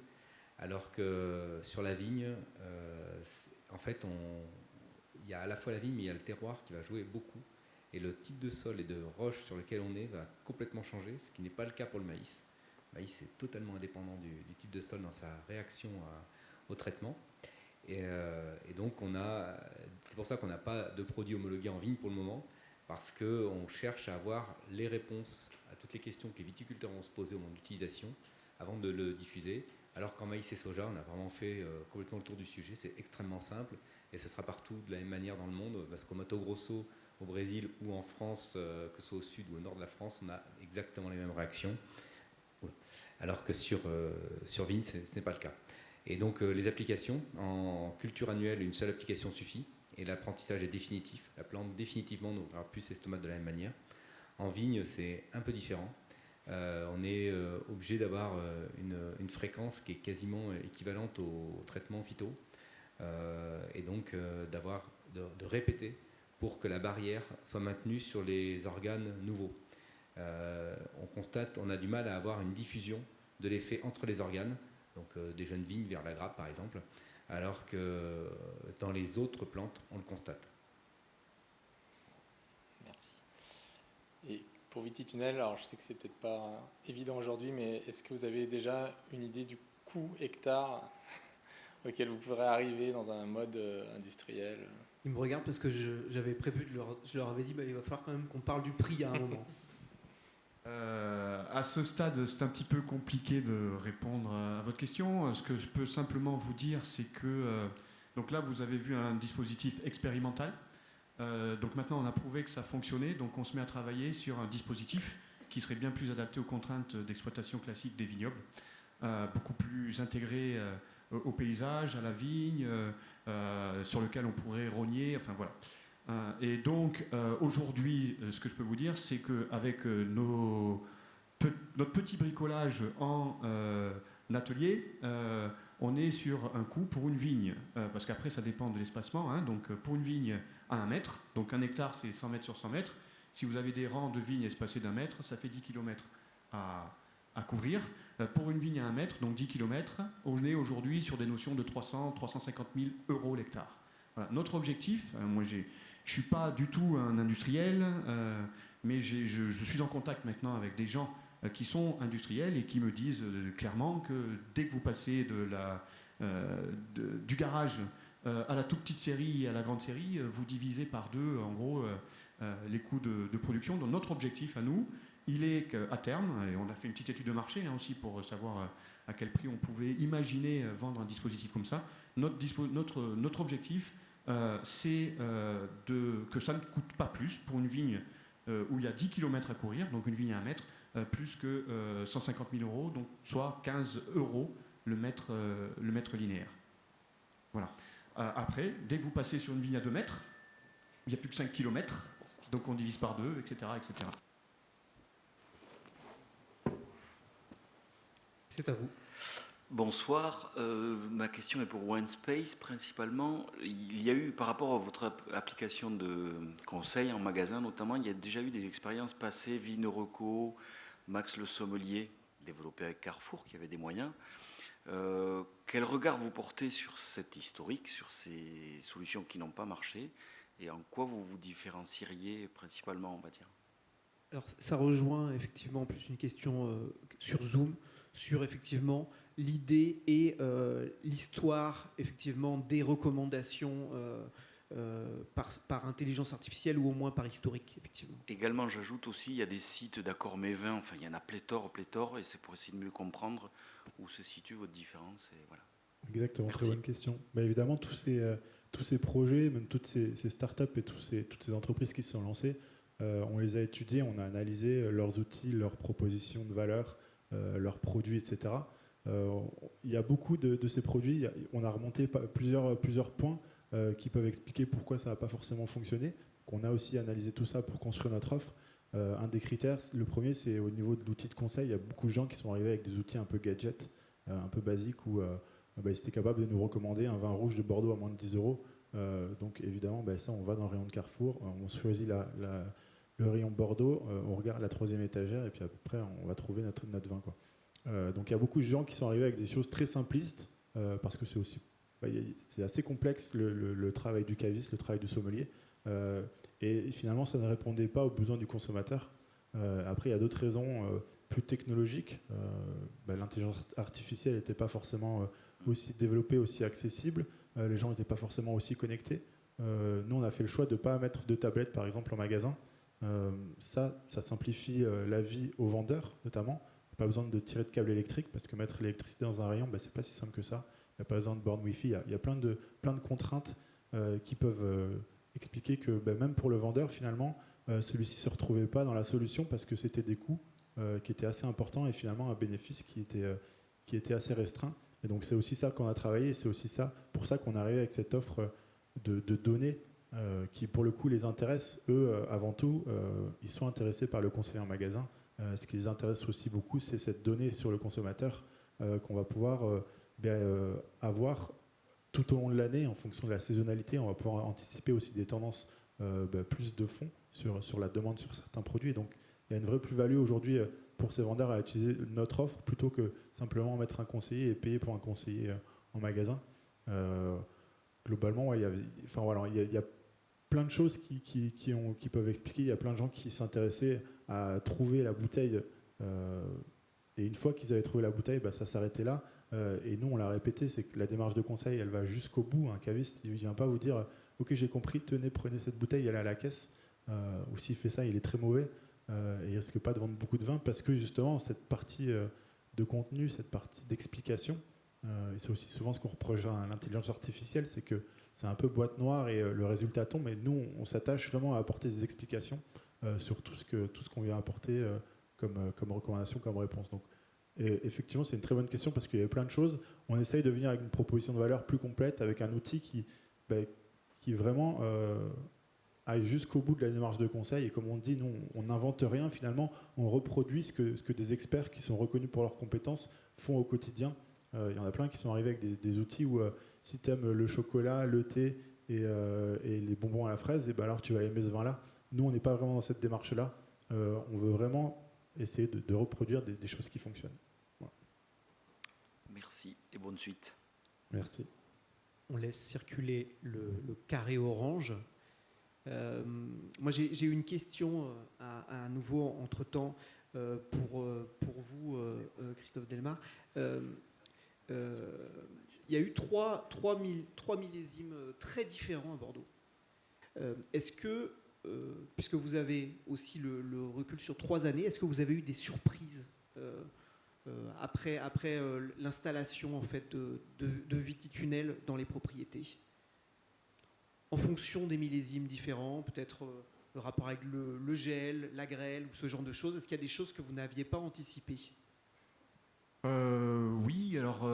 alors que sur la vigne, en fait, il y a à la fois la vigne, mais il y a le terroir qui va jouer beaucoup, et le type de sol et de roche sur lequel on est va complètement changer, ce qui n'est pas le cas pour le maïs. Le maïs est totalement indépendant du type de sol dans sa réaction au traitement. Et donc c'est pour ça qu'on n'a pas de produit homologué en vigne pour le moment, parce qu'on cherche à avoir les réponses à toutes les questions que les viticulteurs vont se poser au moment d'utilisation avant de le diffuser. Alors qu'en maïs et soja, on a vraiment fait complètement le tour du sujet. C'est extrêmement simple, et ce sera partout de la même manière dans le monde, parce qu'au Mato Grosso, au Brésil ou en France, que ce soit au sud ou au nord de la France, on a exactement les mêmes réactions. Alors que sur vigne, ce n'est pas le cas. Et donc les applications, en culture annuelle, une seule application suffit, et l'apprentissage est définitif. La plante définitivement n'ouvrira plus ses stomates de la même manière. En vigne, c'est un peu différent. On est obligé d'avoir une fréquence qui est quasiment équivalente au traitement phyto, et donc de répéter pour que la barrière soit maintenue sur les organes nouveaux. On a du mal à avoir une diffusion de l'effet entre les organes, donc des jeunes vignes vers la grappe par exemple, alors que dans les autres plantes, on le constate. Merci. Et pour Vititunnel, alors je sais que c'est peut-être pas évident aujourd'hui, mais est-ce que vous avez déjà une idée du coût hectare auquel vous pourrez arriver dans un mode industriel? Ils me regardent parce que j'avais prévu, je leur avais dit il va falloir quand même qu'on parle du prix à un moment. À ce stade, c'est un petit peu compliqué de répondre à votre question. Ce que je peux simplement vous dire, c'est que donc là, vous avez vu un dispositif expérimental. Donc maintenant, on a prouvé que ça fonctionnait. Donc on se met à travailler sur un dispositif qui serait bien plus adapté aux contraintes d'exploitation classique des vignobles, beaucoup plus intégré au paysage, à la vigne, sur lequel on pourrait rogner. Enfin voilà. Et donc, aujourd'hui, ce que je peux vous dire, c'est qu'avec notre petit bricolage en atelier, on est sur un coût pour une vigne, parce qu'après ça dépend de l'espacement, hein, donc pour une vigne à 1 mètre, donc 1 hectare c'est 100 mètres sur 100 mètres, si vous avez des rangs de vignes espacés d'1 mètre, ça fait 10 km à couvrir. Pour une vigne à 1 mètre, donc 10 km, on est aujourd'hui sur des notions de 300-350 000 euros l'hectare. Voilà. Notre objectif, moi je ne suis pas du tout un industriel, mais je suis en contact maintenant avec des gens qui sont industriels et qui me disent clairement que dès que vous passez du garage à la toute petite série et à la grande série, vous divisez par 2 en gros les coûts de production. Donc notre objectif à nous, il est qu'à terme, et on a fait une petite étude de marché aussi pour savoir à quel prix on pouvait imaginer vendre un dispositif comme ça, notre objectif c'est que ça ne coûte pas plus pour une vigne où il y a 10 km à courir, donc une vigne à 1 mètre, plus que 150 000 euros, donc soit 15 euros le mètre linéaire. Voilà. Après, dès que vous passez sur une vigne à 2 mètres, il n'y a plus que 5 km, donc on divise par 2, etc. etc. C'est à vous. Bonsoir, ma question est pour OneSpace principalement. Il y a eu, par rapport à votre application de conseil en magasin notamment, il y a déjà eu des expériences passées, Vinereco, Max le Sommelier, développé avec Carrefour, qui avait des moyens. Quel regard vous portez sur cet historique, sur ces solutions qui n'ont pas marché, et en quoi vous vous différencieriez principalement, on va dire? Alors, ça rejoint effectivement plus une question sur Zoom, sur effectivement l'idée et l'histoire effectivement des recommandations par intelligence artificielle ou au moins par historique, effectivement. Également, j'ajoute aussi, il y a des sites d'accord Mévin, enfin il y en a pléthore, et c'est pour essayer de mieux comprendre où se situe votre différence. Et voilà. Exactement, Merci. très bonne question. Bah, évidemment, tous ces projets, même toutes ces startups et toutes ces entreprises qui se sont lancées, on les a étudiés, on a analysé leurs outils, leurs propositions de valeur, leurs produits, etc. Il y a beaucoup de ces produits, on a remonté plusieurs points qui peuvent expliquer pourquoi ça n'a pas forcément fonctionné. Donc on a aussi analysé tout ça pour construire notre offre. Un des critères, le premier, c'est au niveau de l'outil de conseil. Il y a beaucoup de gens qui sont arrivés avec des outils un peu gadget, un peu basiques, où ils étaient capables de nous recommander un vin rouge de Bordeaux à moins de 10 euros. Donc évidemment, ça, on va dans le rayon de Carrefour, on choisit le rayon Bordeaux, on regarde la 3e étagère et puis à peu près on va trouver notre vin, quoi. Donc il y a beaucoup de gens qui sont arrivés avec des choses très simplistes parce que c'est aussi c'est assez complexe le travail du caviste, le travail du sommelier, et finalement ça ne répondait pas aux besoins du consommateur. Après il y a d'autres raisons plus technologiques. L'intelligence artificielle n'était pas forcément aussi développée, aussi accessible, les gens n'étaient pas forcément aussi connectés. Nous on a fait le choix de ne pas mettre de tablettes par exemple en magasin. Ça simplifie la vie aux vendeurs notamment. Pas besoin de tirer de câble électrique parce que mettre l'électricité dans un rayon, c'est pas si simple que ça. Il n'y a pas besoin de borne Wi-Fi. Il y a plein de contraintes qui peuvent expliquer que même pour le vendeur, finalement, celui-ci ne se retrouvait pas dans la solution parce que c'était des coûts qui étaient assez importants et finalement un bénéfice qui était assez restreint. Et donc c'est aussi ça qu'on a travaillé et c'est aussi pour ça qu'on est arrivé avec cette offre de données qui pour le coup les intéresse. Eux, avant tout, ils sont intéressés par le conseiller en magasin. Ce qui les intéresse aussi beaucoup, c'est cette donnée sur le consommateur qu'on va pouvoir avoir tout au long de l'année en fonction de la saisonnalité. On va pouvoir anticiper aussi des tendances plus de fond sur la demande sur certains produits. Et donc il y a une vraie plus-value aujourd'hui pour ces vendeurs à utiliser notre offre plutôt que simplement mettre un conseiller et payer pour un conseiller en magasin. Globalement, il y a plein de choses qui peuvent expliquer. Il y a plein de gens qui s'intéressaient à trouver la bouteille et une fois qu'ils avaient trouvé la bouteille, ça s'arrêtait là. Et nous, on l'a répété, c'est que la démarche de conseil, elle va jusqu'au bout. Un caviste, il ne vient pas vous dire « Ok, j'ai compris, tenez, prenez cette bouteille, elle est à la caisse. » Ou s'il fait ça, il est très mauvais. Et il ne risque pas de vendre beaucoup de vin parce que justement, cette partie de contenu, cette partie d'explication, et c'est aussi souvent ce qu'on reproche à l'intelligence artificielle, c'est que c'est un peu boîte noire et le résultat tombe. Et nous, on s'attache vraiment à apporter des explications sur tout ce qu'on vient apporter comme recommandation, comme réponse. Donc, effectivement, c'est une très bonne question parce qu'il y avait plein de choses. On essaye de venir avec une proposition de valeur plus complète, avec un outil qui vraiment aille jusqu'au bout de la démarche de conseil. Et comme on dit, nous, on n'invente rien. Finalement, on reproduit ce que des experts qui sont reconnus pour leurs compétences font au quotidien. Il y en a plein qui sont arrivés avec des outils où si tu aimes le chocolat, le thé et les bonbons à la fraise, et ben alors tu vas aimer ce vin-là. Nous, on n'est pas vraiment dans cette démarche-là. On veut vraiment essayer de reproduire des choses qui fonctionnent. Voilà. Merci et bonne suite. Merci. On laisse circuler le carré orange. Moi, j'ai eu une question à nouveau entre-temps pour vous, Christophe Delmar. Il y a eu trois millésimes très différents à Bordeaux. Est-ce que, puisque vous avez aussi le recul sur 3 années, est-ce que vous avez eu des surprises après l'installation en fait, de Vititunnel dans les propriétés, en fonction des millésimes différents, peut-être le rapport avec le gel, la grêle ou ce genre de choses? Est-ce qu'il y a des choses que vous n'aviez pas anticipées? Oui, alors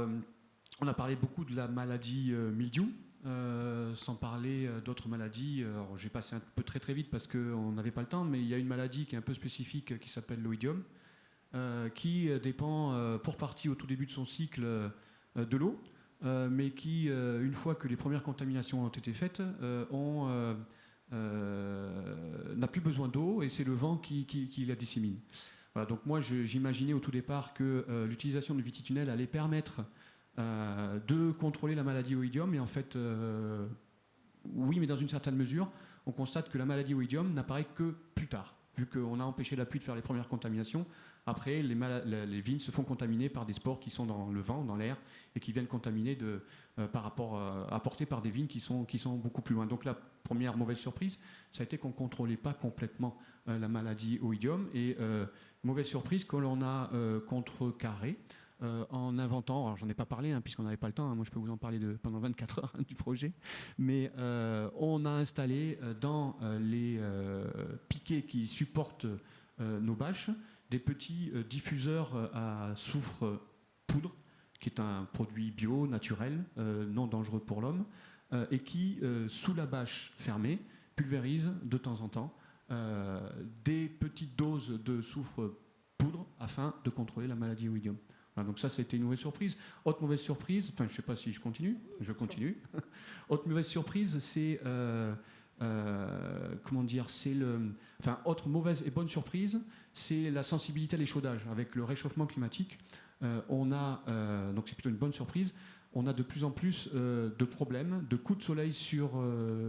on a parlé beaucoup de la maladie mildiou, sans parler d'autres maladies. Alors, j'ai passé un peu très vite parce qu'on n'avait pas le temps, mais il y a une maladie qui est un peu spécifique qui s'appelle l'oïdium, qui dépend pour partie au tout début de son cycle de l'eau, mais qui, une fois que les premières contaminations ont été faites, n'a plus besoin d'eau et c'est le vent qui la dissémine. Voilà, donc moi j'imaginais au tout départ que l'utilisation de Vititunnel allait permettre de contrôler la maladie oïdium, et en fait oui, mais dans une certaine mesure on constate que la maladie oïdium n'apparaît que plus tard, vu qu'on a empêché la pluie de faire les premières contaminations. Après, les vignes se font contaminer par des spores qui sont dans le vent, dans l'air, et qui viennent contaminer apportés par des vignes qui sont beaucoup plus loin. Donc la première mauvaise surprise, ça a été qu'on ne contrôlait pas complètement la maladie oïdium, et mauvaise surprise que l'on a contrecarré en inventant, alors j'en ai pas parlé puisqu'on n'avait pas le temps, moi je peux vous en parler pendant 24 heures du projet, mais on a installé dans les piquets qui supportent nos bâches des petits diffuseurs à soufre poudre, qui est un produit bio, naturel, non dangereux pour l'homme, et qui, sous la bâche fermée, pulvérise de temps en temps des petites doses de soufre poudre afin de contrôler la maladie oïdium. Voilà, donc ça a été une mauvaise surprise. Autre mauvaise surprise, enfin je ne sais pas si je continue. Autre mauvaise surprise, c'est autre mauvaise et bonne surprise, c'est la sensibilité à l'échaudage. Avec le réchauffement climatique, donc c'est plutôt une bonne surprise, on a de plus en plus de problèmes, de coups de soleil sur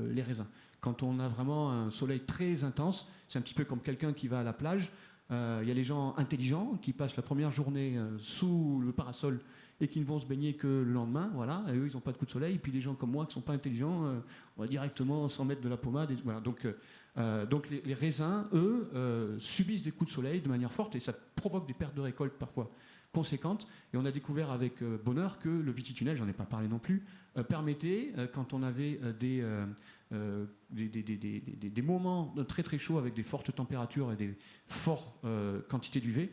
les raisins. Quand on a vraiment un soleil très intense, c'est un petit peu comme quelqu'un qui va à la plage. Il y a les gens intelligents qui passent la première journée sous le parasol et qui ne vont se baigner que le lendemain, voilà, et eux ils n'ont pas de coup de soleil, et puis les gens comme moi qui ne sont pas intelligents, on va directement s'en mettre de la pommade, et voilà. Donc les raisins, eux, subissent des coups de soleil de manière forte, et ça provoque des pertes de récolte parfois conséquentes, et on a découvert avec bonheur que le Vititunnel, j'en ai pas parlé non plus, permettait, quand on avait des moments très très chauds avec des fortes températures et des fortes quantités d'UV,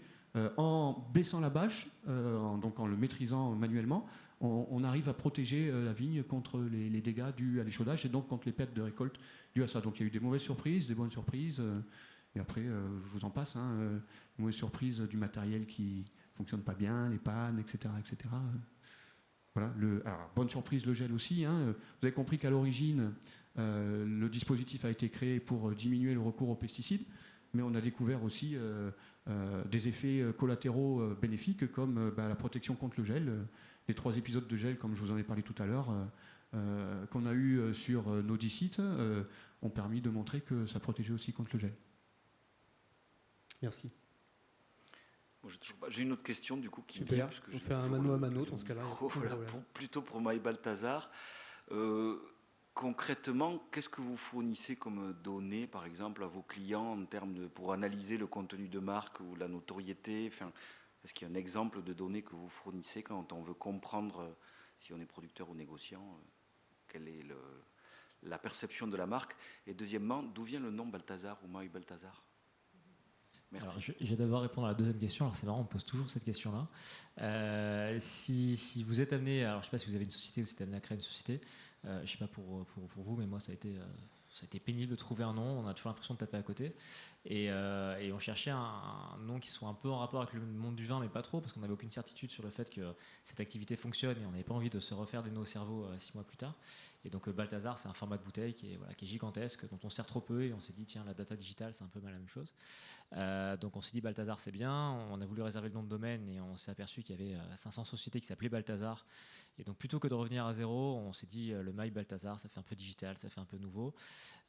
en baissant la bâche, donc en le maîtrisant manuellement, on arrive à protéger la vigne contre les dégâts dus à l'échaudage et donc contre les pertes de récolte dues à ça. Donc il y a eu des mauvaises surprises, des bonnes surprises, et après je vous en passe, mauvaises surprises du matériel qui fonctionne pas bien, les pannes, etc. etc. Voilà. Alors, bonne surprise, le gel aussi. Vous avez compris qu'à l'origine, le dispositif a été créé pour diminuer le recours aux pesticides, mais on a découvert aussi des effets collatéraux bénéfiques comme la protection contre le gel. Les 3 épisodes de gel, comme je vous en ai parlé tout à l'heure, qu'on a eu sur nos 10 sites, ont permis de montrer que ça protégeait aussi contre le gel. Merci. J'ai une autre question du coup qui Super. On fait un mano à mano dans ce cas-là. Plutôt pour Maï Balthazar. Concrètement, qu'est-ce que vous fournissez comme données, par exemple, à vos clients en termes pour analyser le contenu de marque ou la notoriété? Est-ce qu'il y a un exemple de données que vous fournissez quand on veut comprendre si on est producteur ou négociant, quelle est la perception de la marque? Et deuxièmement, d'où vient le nom Balthazar ou Maï Balthazar? Merci. Alors, je vais d'abord répondre à la deuxième question. Alors c'est marrant, on pose toujours cette question-là. Si vous êtes amené, alors je ne sais pas si vous avez une société ou si vous êtes amené à créer une société, je ne sais pas pour vous, mais moi ça a été ça a été pénible de trouver un nom, on a toujours l'impression de taper à côté. Et on cherchait un nom qui soit un peu en rapport avec le monde du vin, mais pas trop, parce qu'on n'avait aucune certitude sur le fait que cette activité fonctionne et on n'avait pas envie de se refaire des nœuds au cerveau 6 mois plus tard. Et donc Balthazar, c'est un format de bouteille qui est gigantesque, dont on sert trop peu, et on s'est dit, tiens, la data digitale, c'est un peu mal la même chose. Donc on s'est dit, Balthazar, c'est bien, on a voulu réserver le nom de domaine, et on s'est aperçu qu'il y avait 500 sociétés qui s'appelaient Balthazar. Et donc plutôt que de revenir à zéro, on s'est dit, le My Balthazar, ça fait un peu digital, ça fait un peu nouveau.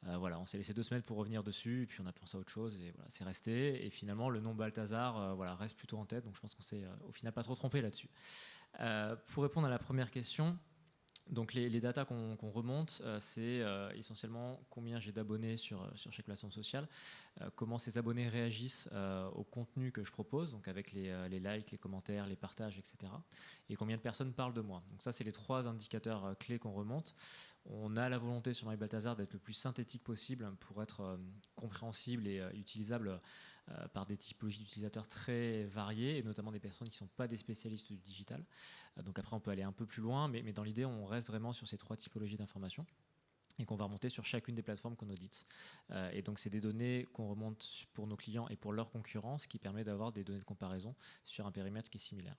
Voilà, on s'est laissé 2 semaines pour revenir dessus, et puis on a pensé à autre chose, et voilà, c'est resté. Et finalement, le nom Balthazar voilà, reste plutôt en tête, donc je pense qu'on s'est au final pas trop trompé là-dessus. Pour répondre à la première question, donc les datas qu'on remonte, c'est essentiellement combien j'ai d'abonnés sur chaque plateforme sociale, comment ces abonnés réagissent au contenu que je propose, donc avec les likes, les commentaires, les partages, etc. Et combien de personnes parlent de moi. Donc ça, c'est les 3 indicateurs clés qu'on remonte. On a la volonté sur My Balthazar d'être le plus synthétique possible pour être compréhensible et utilisable par des typologies d'utilisateurs très variées, et notamment des personnes qui ne sont pas des spécialistes du digital. Donc après, on peut aller un peu plus loin, mais dans l'idée, on reste vraiment sur ces 3 typologies d'informations et qu'on va remonter sur chacune des plateformes qu'on audite. Et donc, c'est des données qu'on remonte pour nos clients et pour leurs concurrents, ce qui permet d'avoir des données de comparaison sur un périmètre qui est similaire.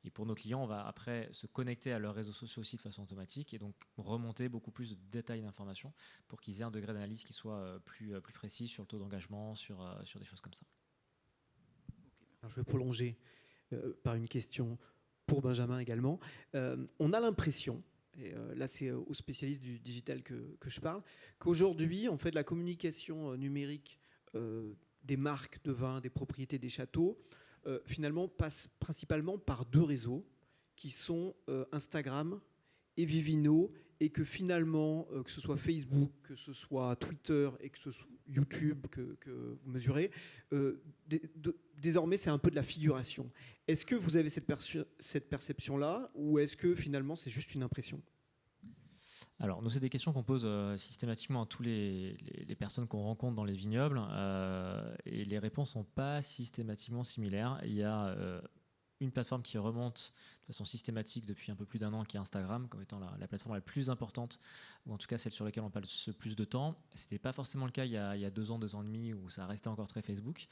Et pour nos clients, on va après se connecter à leurs réseaux sociaux aussi de façon automatique et donc remonter beaucoup plus de détails d'informations pour qu'ils aient un degré d'analyse qui soit plus précis sur le taux d'engagement, sur des choses comme ça. Alors, je vais prolonger par une question pour Benjamin également. On a l'impression, et là c'est aux spécialistes du digital que je parle, qu'aujourd'hui, en fait, la communication numérique des marques de vin, des propriétés, des châteaux, finalement passe principalement par 2 réseaux qui sont Instagram et Vivino, et que finalement, que ce soit Facebook, que ce soit Twitter et que ce soit YouTube que vous mesurez, désormais c'est un peu de la figuration. Est-ce que vous avez cette perception-là, ou est-ce que finalement c'est juste une impression ? Alors, nous, c'est des questions qu'on pose systématiquement à tous les personnes qu'on rencontre dans les vignobles, et les réponses ne sont pas systématiquement similaires. Il y a une plateforme qui remonte de façon systématique depuis un peu plus d'1 an, qui est Instagram, comme étant la plateforme la plus importante, ou en tout cas celle sur laquelle on passe le plus de temps. Ce n'était pas forcément le cas il y a 2 ans, 2 ans et demi, où ça restait encore très Facebook.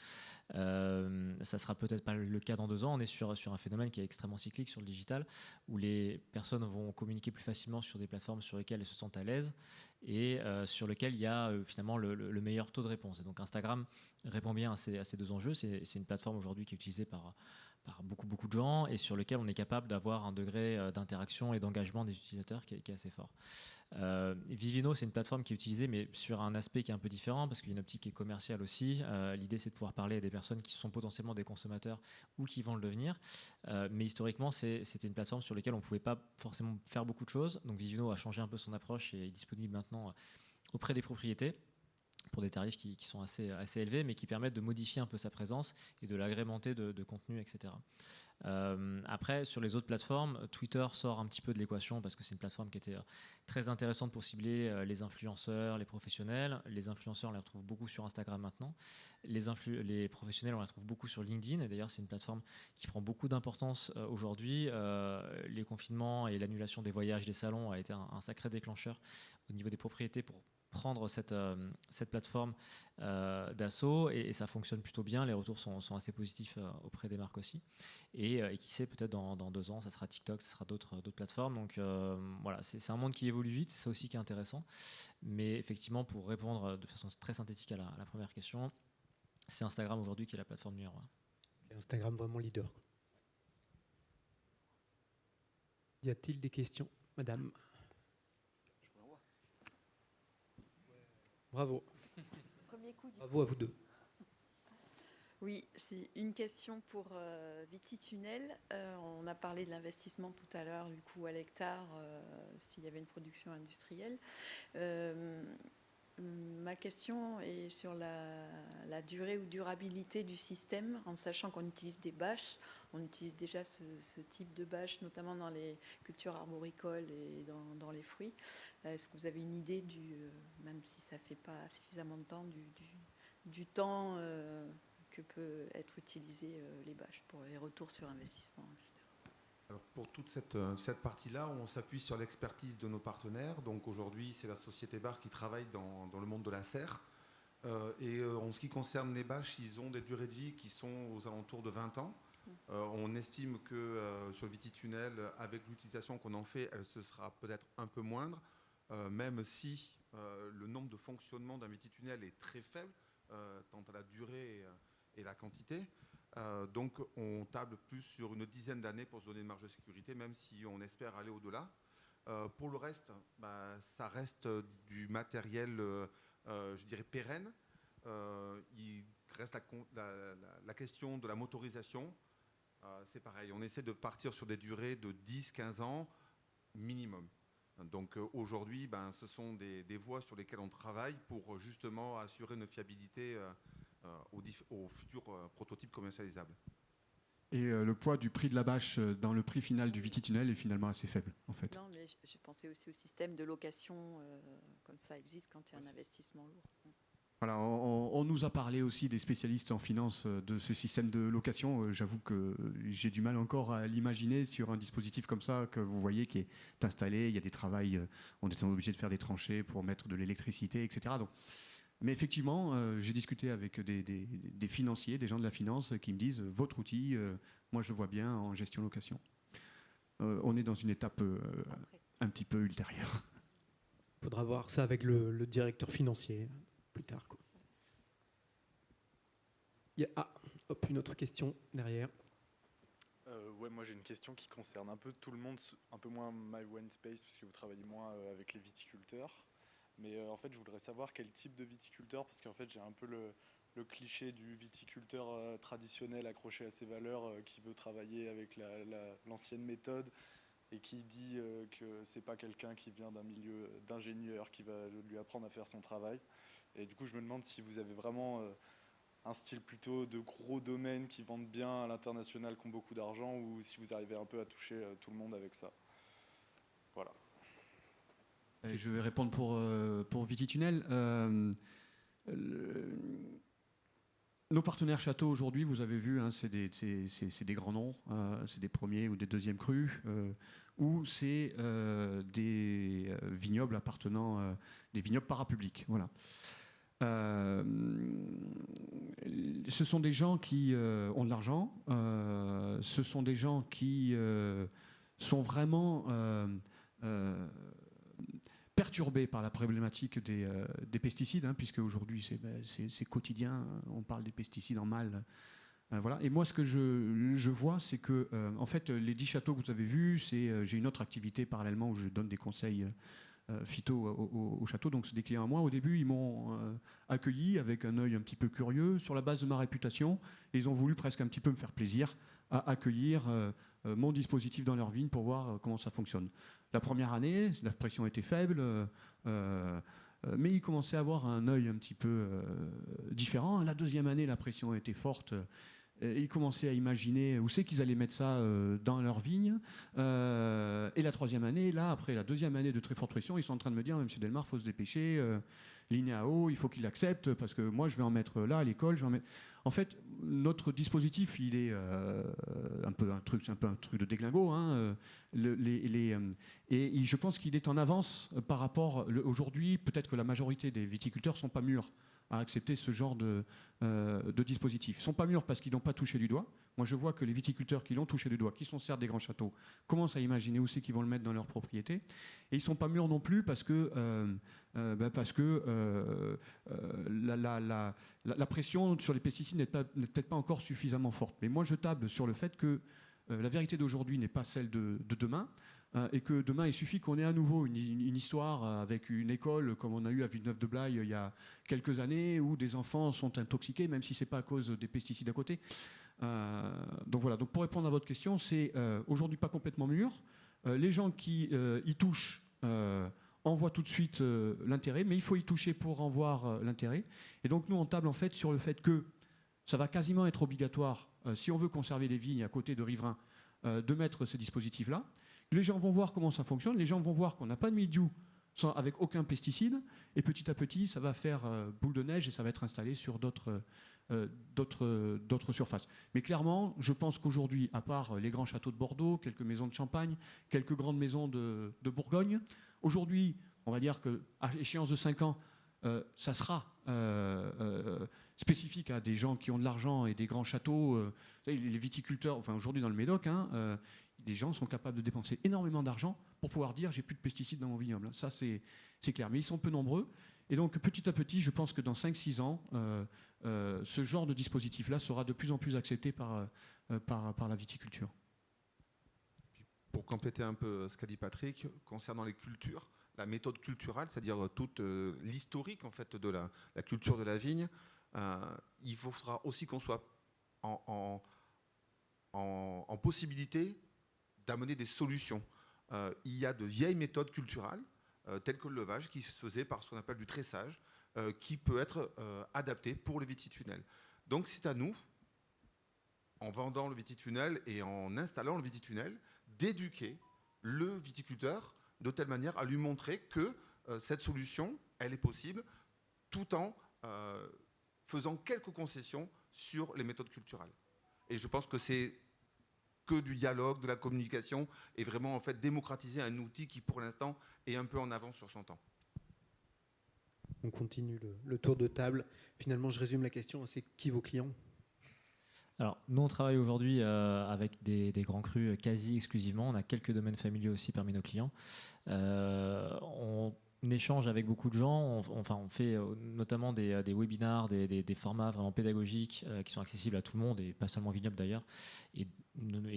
Ça sera peut-être pas le cas dans 2 ans. On est sur un phénomène qui est extrêmement cyclique sur le digital, où les personnes vont communiquer plus facilement sur des plateformes sur lesquelles elles se sentent à l'aise et sur lesquelles il y a finalement le meilleur taux de réponse. Et donc Instagram répond bien à ces 2 enjeux. C'est une plateforme aujourd'hui qui est utilisée par beaucoup de gens, et sur lequel on est capable d'avoir un degré d'interaction et d'engagement des utilisateurs qui est assez fort. Vivino, c'est une plateforme qui est utilisée, mais sur un aspect qui est un peu différent, parce qu'il y a une optique qui est commerciale aussi. L'idée, c'est de pouvoir parler à des personnes qui sont potentiellement des consommateurs ou qui vont le devenir. Mais historiquement, c'était une plateforme sur laquelle on ne pouvait pas forcément faire beaucoup de choses. Donc Vivino a changé un peu son approche et est disponible maintenant auprès des propriétés, pour des tarifs qui sont assez élevés, mais qui permettent de modifier un peu sa présence et de l'agrémenter de contenu, etc. Après, sur les autres plateformes, Twitter sort un petit peu de l'équation, parce que c'est une plateforme qui était très intéressante pour cibler les influenceurs, les professionnels. Les influenceurs, on les retrouve beaucoup sur Instagram maintenant. Les professionnels, on les retrouve beaucoup sur LinkedIn. Et d'ailleurs, c'est une plateforme qui prend beaucoup d'importance aujourd'hui. Les confinements et l'annulation des voyages, des salons a été un sacré déclencheur au niveau des propriétés pour prendre cette plateforme d'assaut, et ça fonctionne plutôt bien. Les retours sont assez positifs auprès des marques aussi. Et qui sait, peut-être dans 2 ans, ça sera TikTok, ça sera d'autres plateformes. Donc voilà, c'est un monde qui évolue vite, c'est ça aussi qui est intéressant. Mais effectivement, pour répondre de façon très synthétique à la première question, c'est Instagram aujourd'hui qui est la plateforme numéro 1. Instagram vraiment leader. Y a-t-il des questions, madame ? Bravo. Bravo à vous 2. Oui, c'est une question pour Viti-Tunnel. On a parlé de l'investissement tout à l'heure, du coût à l'hectare, s'il y avait une production industrielle. Ma question est sur la durée ou durabilité du système, en sachant qu'on utilise des bâches. On utilise déjà ce type de bâches, notamment dans les cultures arboricoles et dans les fruits. Est-ce que vous avez une idée, même si ça ne fait pas suffisamment de temps, du temps que peut être utilisé les bâches pour les retours sur investissement, etc. Alors, pour toute cette partie-là, on s'appuie sur l'expertise de nos partenaires. Donc aujourd'hui, c'est la société Bar qui travaille dans le monde de la serre. En ce qui concerne les bâches, ils ont des durées de vie qui sont aux alentours de 20 ans. On estime que sur le Vititunnel, avec l'utilisation qu'on en fait, elle se sera peut-être un peu moindre, même si le nombre de fonctionnements d'un Vititunnel est très faible, tant à la durée et la quantité. Donc on table plus sur une dizaine d'années pour se donner une marge de sécurité, même si on espère aller au-delà. Pour le reste, ça reste du matériel, je dirais, pérenne. Il reste la question de la motorisation. C'est pareil, on essaie de partir sur des durées de 10-15 ans minimum. Donc aujourd'hui, ce sont des voies sur lesquelles on travaille pour justement assurer une fiabilité aux futurs prototypes commercialisables. Et le poids du prix de la bâche dans le prix final du Vititunnel est finalement assez faible, en fait. Non, mais je pensais aussi au système de location, comme ça existe quand il y a un investissement lourd. Voilà, on nous a parlé aussi des spécialistes en finance de ce système de location. J'avoue que j'ai du mal encore à l'imaginer sur un dispositif comme ça que vous voyez qui est installé. Il y a des travaux, on est obligé de faire des tranchées pour mettre de l'électricité, etc. Donc, mais effectivement, j'ai discuté avec des financiers, des gens de la finance qui me disent votre outil, moi je le vois bien en gestion location. On est dans une étape un petit peu ultérieure. Il faudra voir ça avec le directeur financier plus tard, quoi. Une autre question derrière. Ouais, moi j'ai une question qui concerne un peu tout le monde, un peu moins My One Space, puisque vous travaillez moins avec les viticulteurs. Mais en fait, je voudrais savoir quel type de viticulteur, parce qu'en fait, j'ai un peu le cliché du viticulteur traditionnel accroché à ses valeurs, qui veut travailler avec l'ancienne méthode et qui dit que c'est pas quelqu'un qui vient d'un milieu d'ingénieur qui va lui apprendre à faire son travail. Et du coup, je me demande si vous avez vraiment un style plutôt de gros domaines qui vendent bien à l'international, qui ont beaucoup d'argent, ou si vous arrivez un peu à toucher tout le monde avec ça. Voilà. Et je vais répondre pour Vititunnel. Nos partenaires châteaux aujourd'hui, vous avez vu, hein, c'est des grands noms, c'est des premiers ou des deuxièmes crus, ou c'est des vignobles appartenant, des vignobles parapublics. Voilà. Ce sont des gens qui ont de l'argent, ce sont des gens qui sont vraiment perturbés par la problématique des pesticides, hein, puisque aujourd'hui c'est quotidien, on parle des pesticides en mal. Voilà. Et moi, ce que je vois, c'est que en fait, les 10 châteaux que vous avez vus, j'ai une autre activité parallèlement où je donne des conseils phyto au château. Donc, c'est des clients à moi. Au début, ils m'ont accueilli avec un œil un petit peu curieux sur la base de ma réputation. Et ils ont voulu presque un petit peu me faire plaisir à accueillir mon dispositif dans leur vigne pour voir comment ça fonctionne. La première année, la pression était faible, mais ils commençaient à avoir un œil un petit peu différent. La deuxième année, la pression était forte. Ils commençaient à imaginer où c'est qu'ils allaient mettre ça dans leur vigne. Et la troisième année, là, après la deuxième année de très forte pression, ils sont en train de me dire, M. Delmar, il faut se dépêcher, l'INEAO, il faut qu'il accepte, parce que moi, je vais en mettre là à l'école. En fait, notre dispositif, il est un peu un truc de déglingo. Hein, et je pense qu'il est en avance par rapport... Aujourd'hui, peut-être que la majorité des viticulteurs ne sont pas mûrs à accepter ce genre de dispositif. Ils ne sont pas mûrs parce qu'ils n'ont pas touché du doigt. Moi, je vois que les viticulteurs qui l'ont touché du doigt, qui sont certes des grands châteaux, commencent à imaginer où c'est qu'ils vont le mettre dans leur propriété. Et ils ne sont pas mûrs non plus parce que la pression sur les pesticides n'est peut-être pas encore suffisamment forte. Mais moi, je table sur le fait que la vérité d'aujourd'hui n'est pas celle de demain. Et que demain, il suffit qu'on ait à nouveau une histoire avec une école comme on a eu à Villeneuve-de-Blaye il y a quelques années, où des enfants sont intoxiqués, même si ce n'est pas à cause des pesticides à côté. Donc voilà, donc pour répondre à votre question, c'est aujourd'hui pas complètement mûr. Les gens qui y touchent en voient tout de suite l'intérêt, mais il faut y toucher pour en voir l'intérêt. Et donc nous, on table en fait sur le fait que ça va quasiment être obligatoire, si on veut conserver des vignes à côté de riverains, de mettre ces dispositifs-là. Les gens vont voir comment ça fonctionne, les gens vont voir qu'on n'a pas de mildiou avec aucun pesticide, et petit à petit, ça va faire boule de neige et ça va être installé sur d'autres d'autres surfaces. Mais clairement, je pense qu'aujourd'hui, à part les grands châteaux de Bordeaux, quelques maisons de Champagne, quelques grandes maisons de Bourgogne, aujourd'hui, on va dire qu'à échéance de 5 ans, ça sera spécifique à des gens qui ont de l'argent et des grands châteaux. Les viticulteurs, enfin aujourd'hui dans le Médoc, les gens sont capables de dépenser énormément d'argent pour pouvoir dire j'ai plus de pesticides dans mon vignoble. Ça, c'est clair. Mais ils sont peu nombreux. Et donc, petit à petit, je pense que dans 5-6 ans, ce genre de dispositif-là sera de plus en plus accepté par la viticulture. Pour compléter un peu ce qu'a dit Patrick, concernant les cultures, la méthode culturale, c'est-à-dire toute l'historique en fait, de la culture de la vigne, il faudra aussi qu'on soit en possibilité d'amener des solutions. Il y a de vieilles méthodes culturales, telles que le levage, qui se faisait par ce qu'on appelle du tressage, qui peut être adapté pour le vititunnel. Donc c'est à nous, en vendant le vititunnel et en installant le vititunnel, d'éduquer le viticulteur de telle manière à lui montrer que cette solution, elle est possible, tout en faisant quelques concessions sur les méthodes culturelles. Et je pense que c'est que du dialogue, de la communication, et vraiment en fait démocratiser un outil qui pour l'instant est un peu en avance sur son temps. On continue le tour de table. Finalement, je résume la question, c'est qui vos clients ? Alors, nous, on travaille aujourd'hui avec des grands crus quasi exclusivement. On a quelques domaines familiaux aussi parmi nos clients. On échange avec beaucoup de gens. On fait notamment des webinars, des formats vraiment pédagogiques qui sont accessibles à tout le monde, et pas seulement vignoble d'ailleurs, et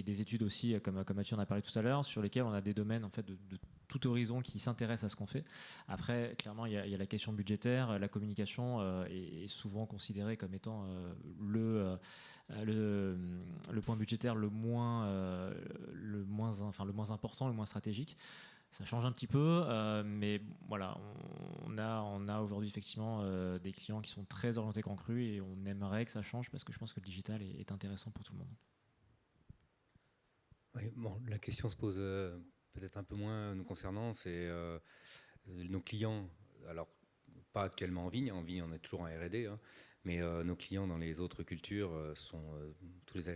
des études aussi, comme Mathieu en a parlé tout à l'heure, sur lesquelles on a des domaines en fait, de tout horizon qui s'intéressent à ce qu'on fait. Après, clairement, il y a la question budgétaire. La communication est souvent considérée comme étant le point budgétaire le moins important, le moins stratégique. Ça change un petit peu, mais voilà, on a aujourd'hui effectivement des clients qui sont très orientés Grand Cru, et on aimerait que ça change parce que je pense que le digital est intéressant pour tout le monde. Oui, bon, la question se pose peut-être un peu moins nous concernant, c'est nos clients, alors pas actuellement en vigne on est toujours en R&D, mais nos clients dans les autres cultures sont tous les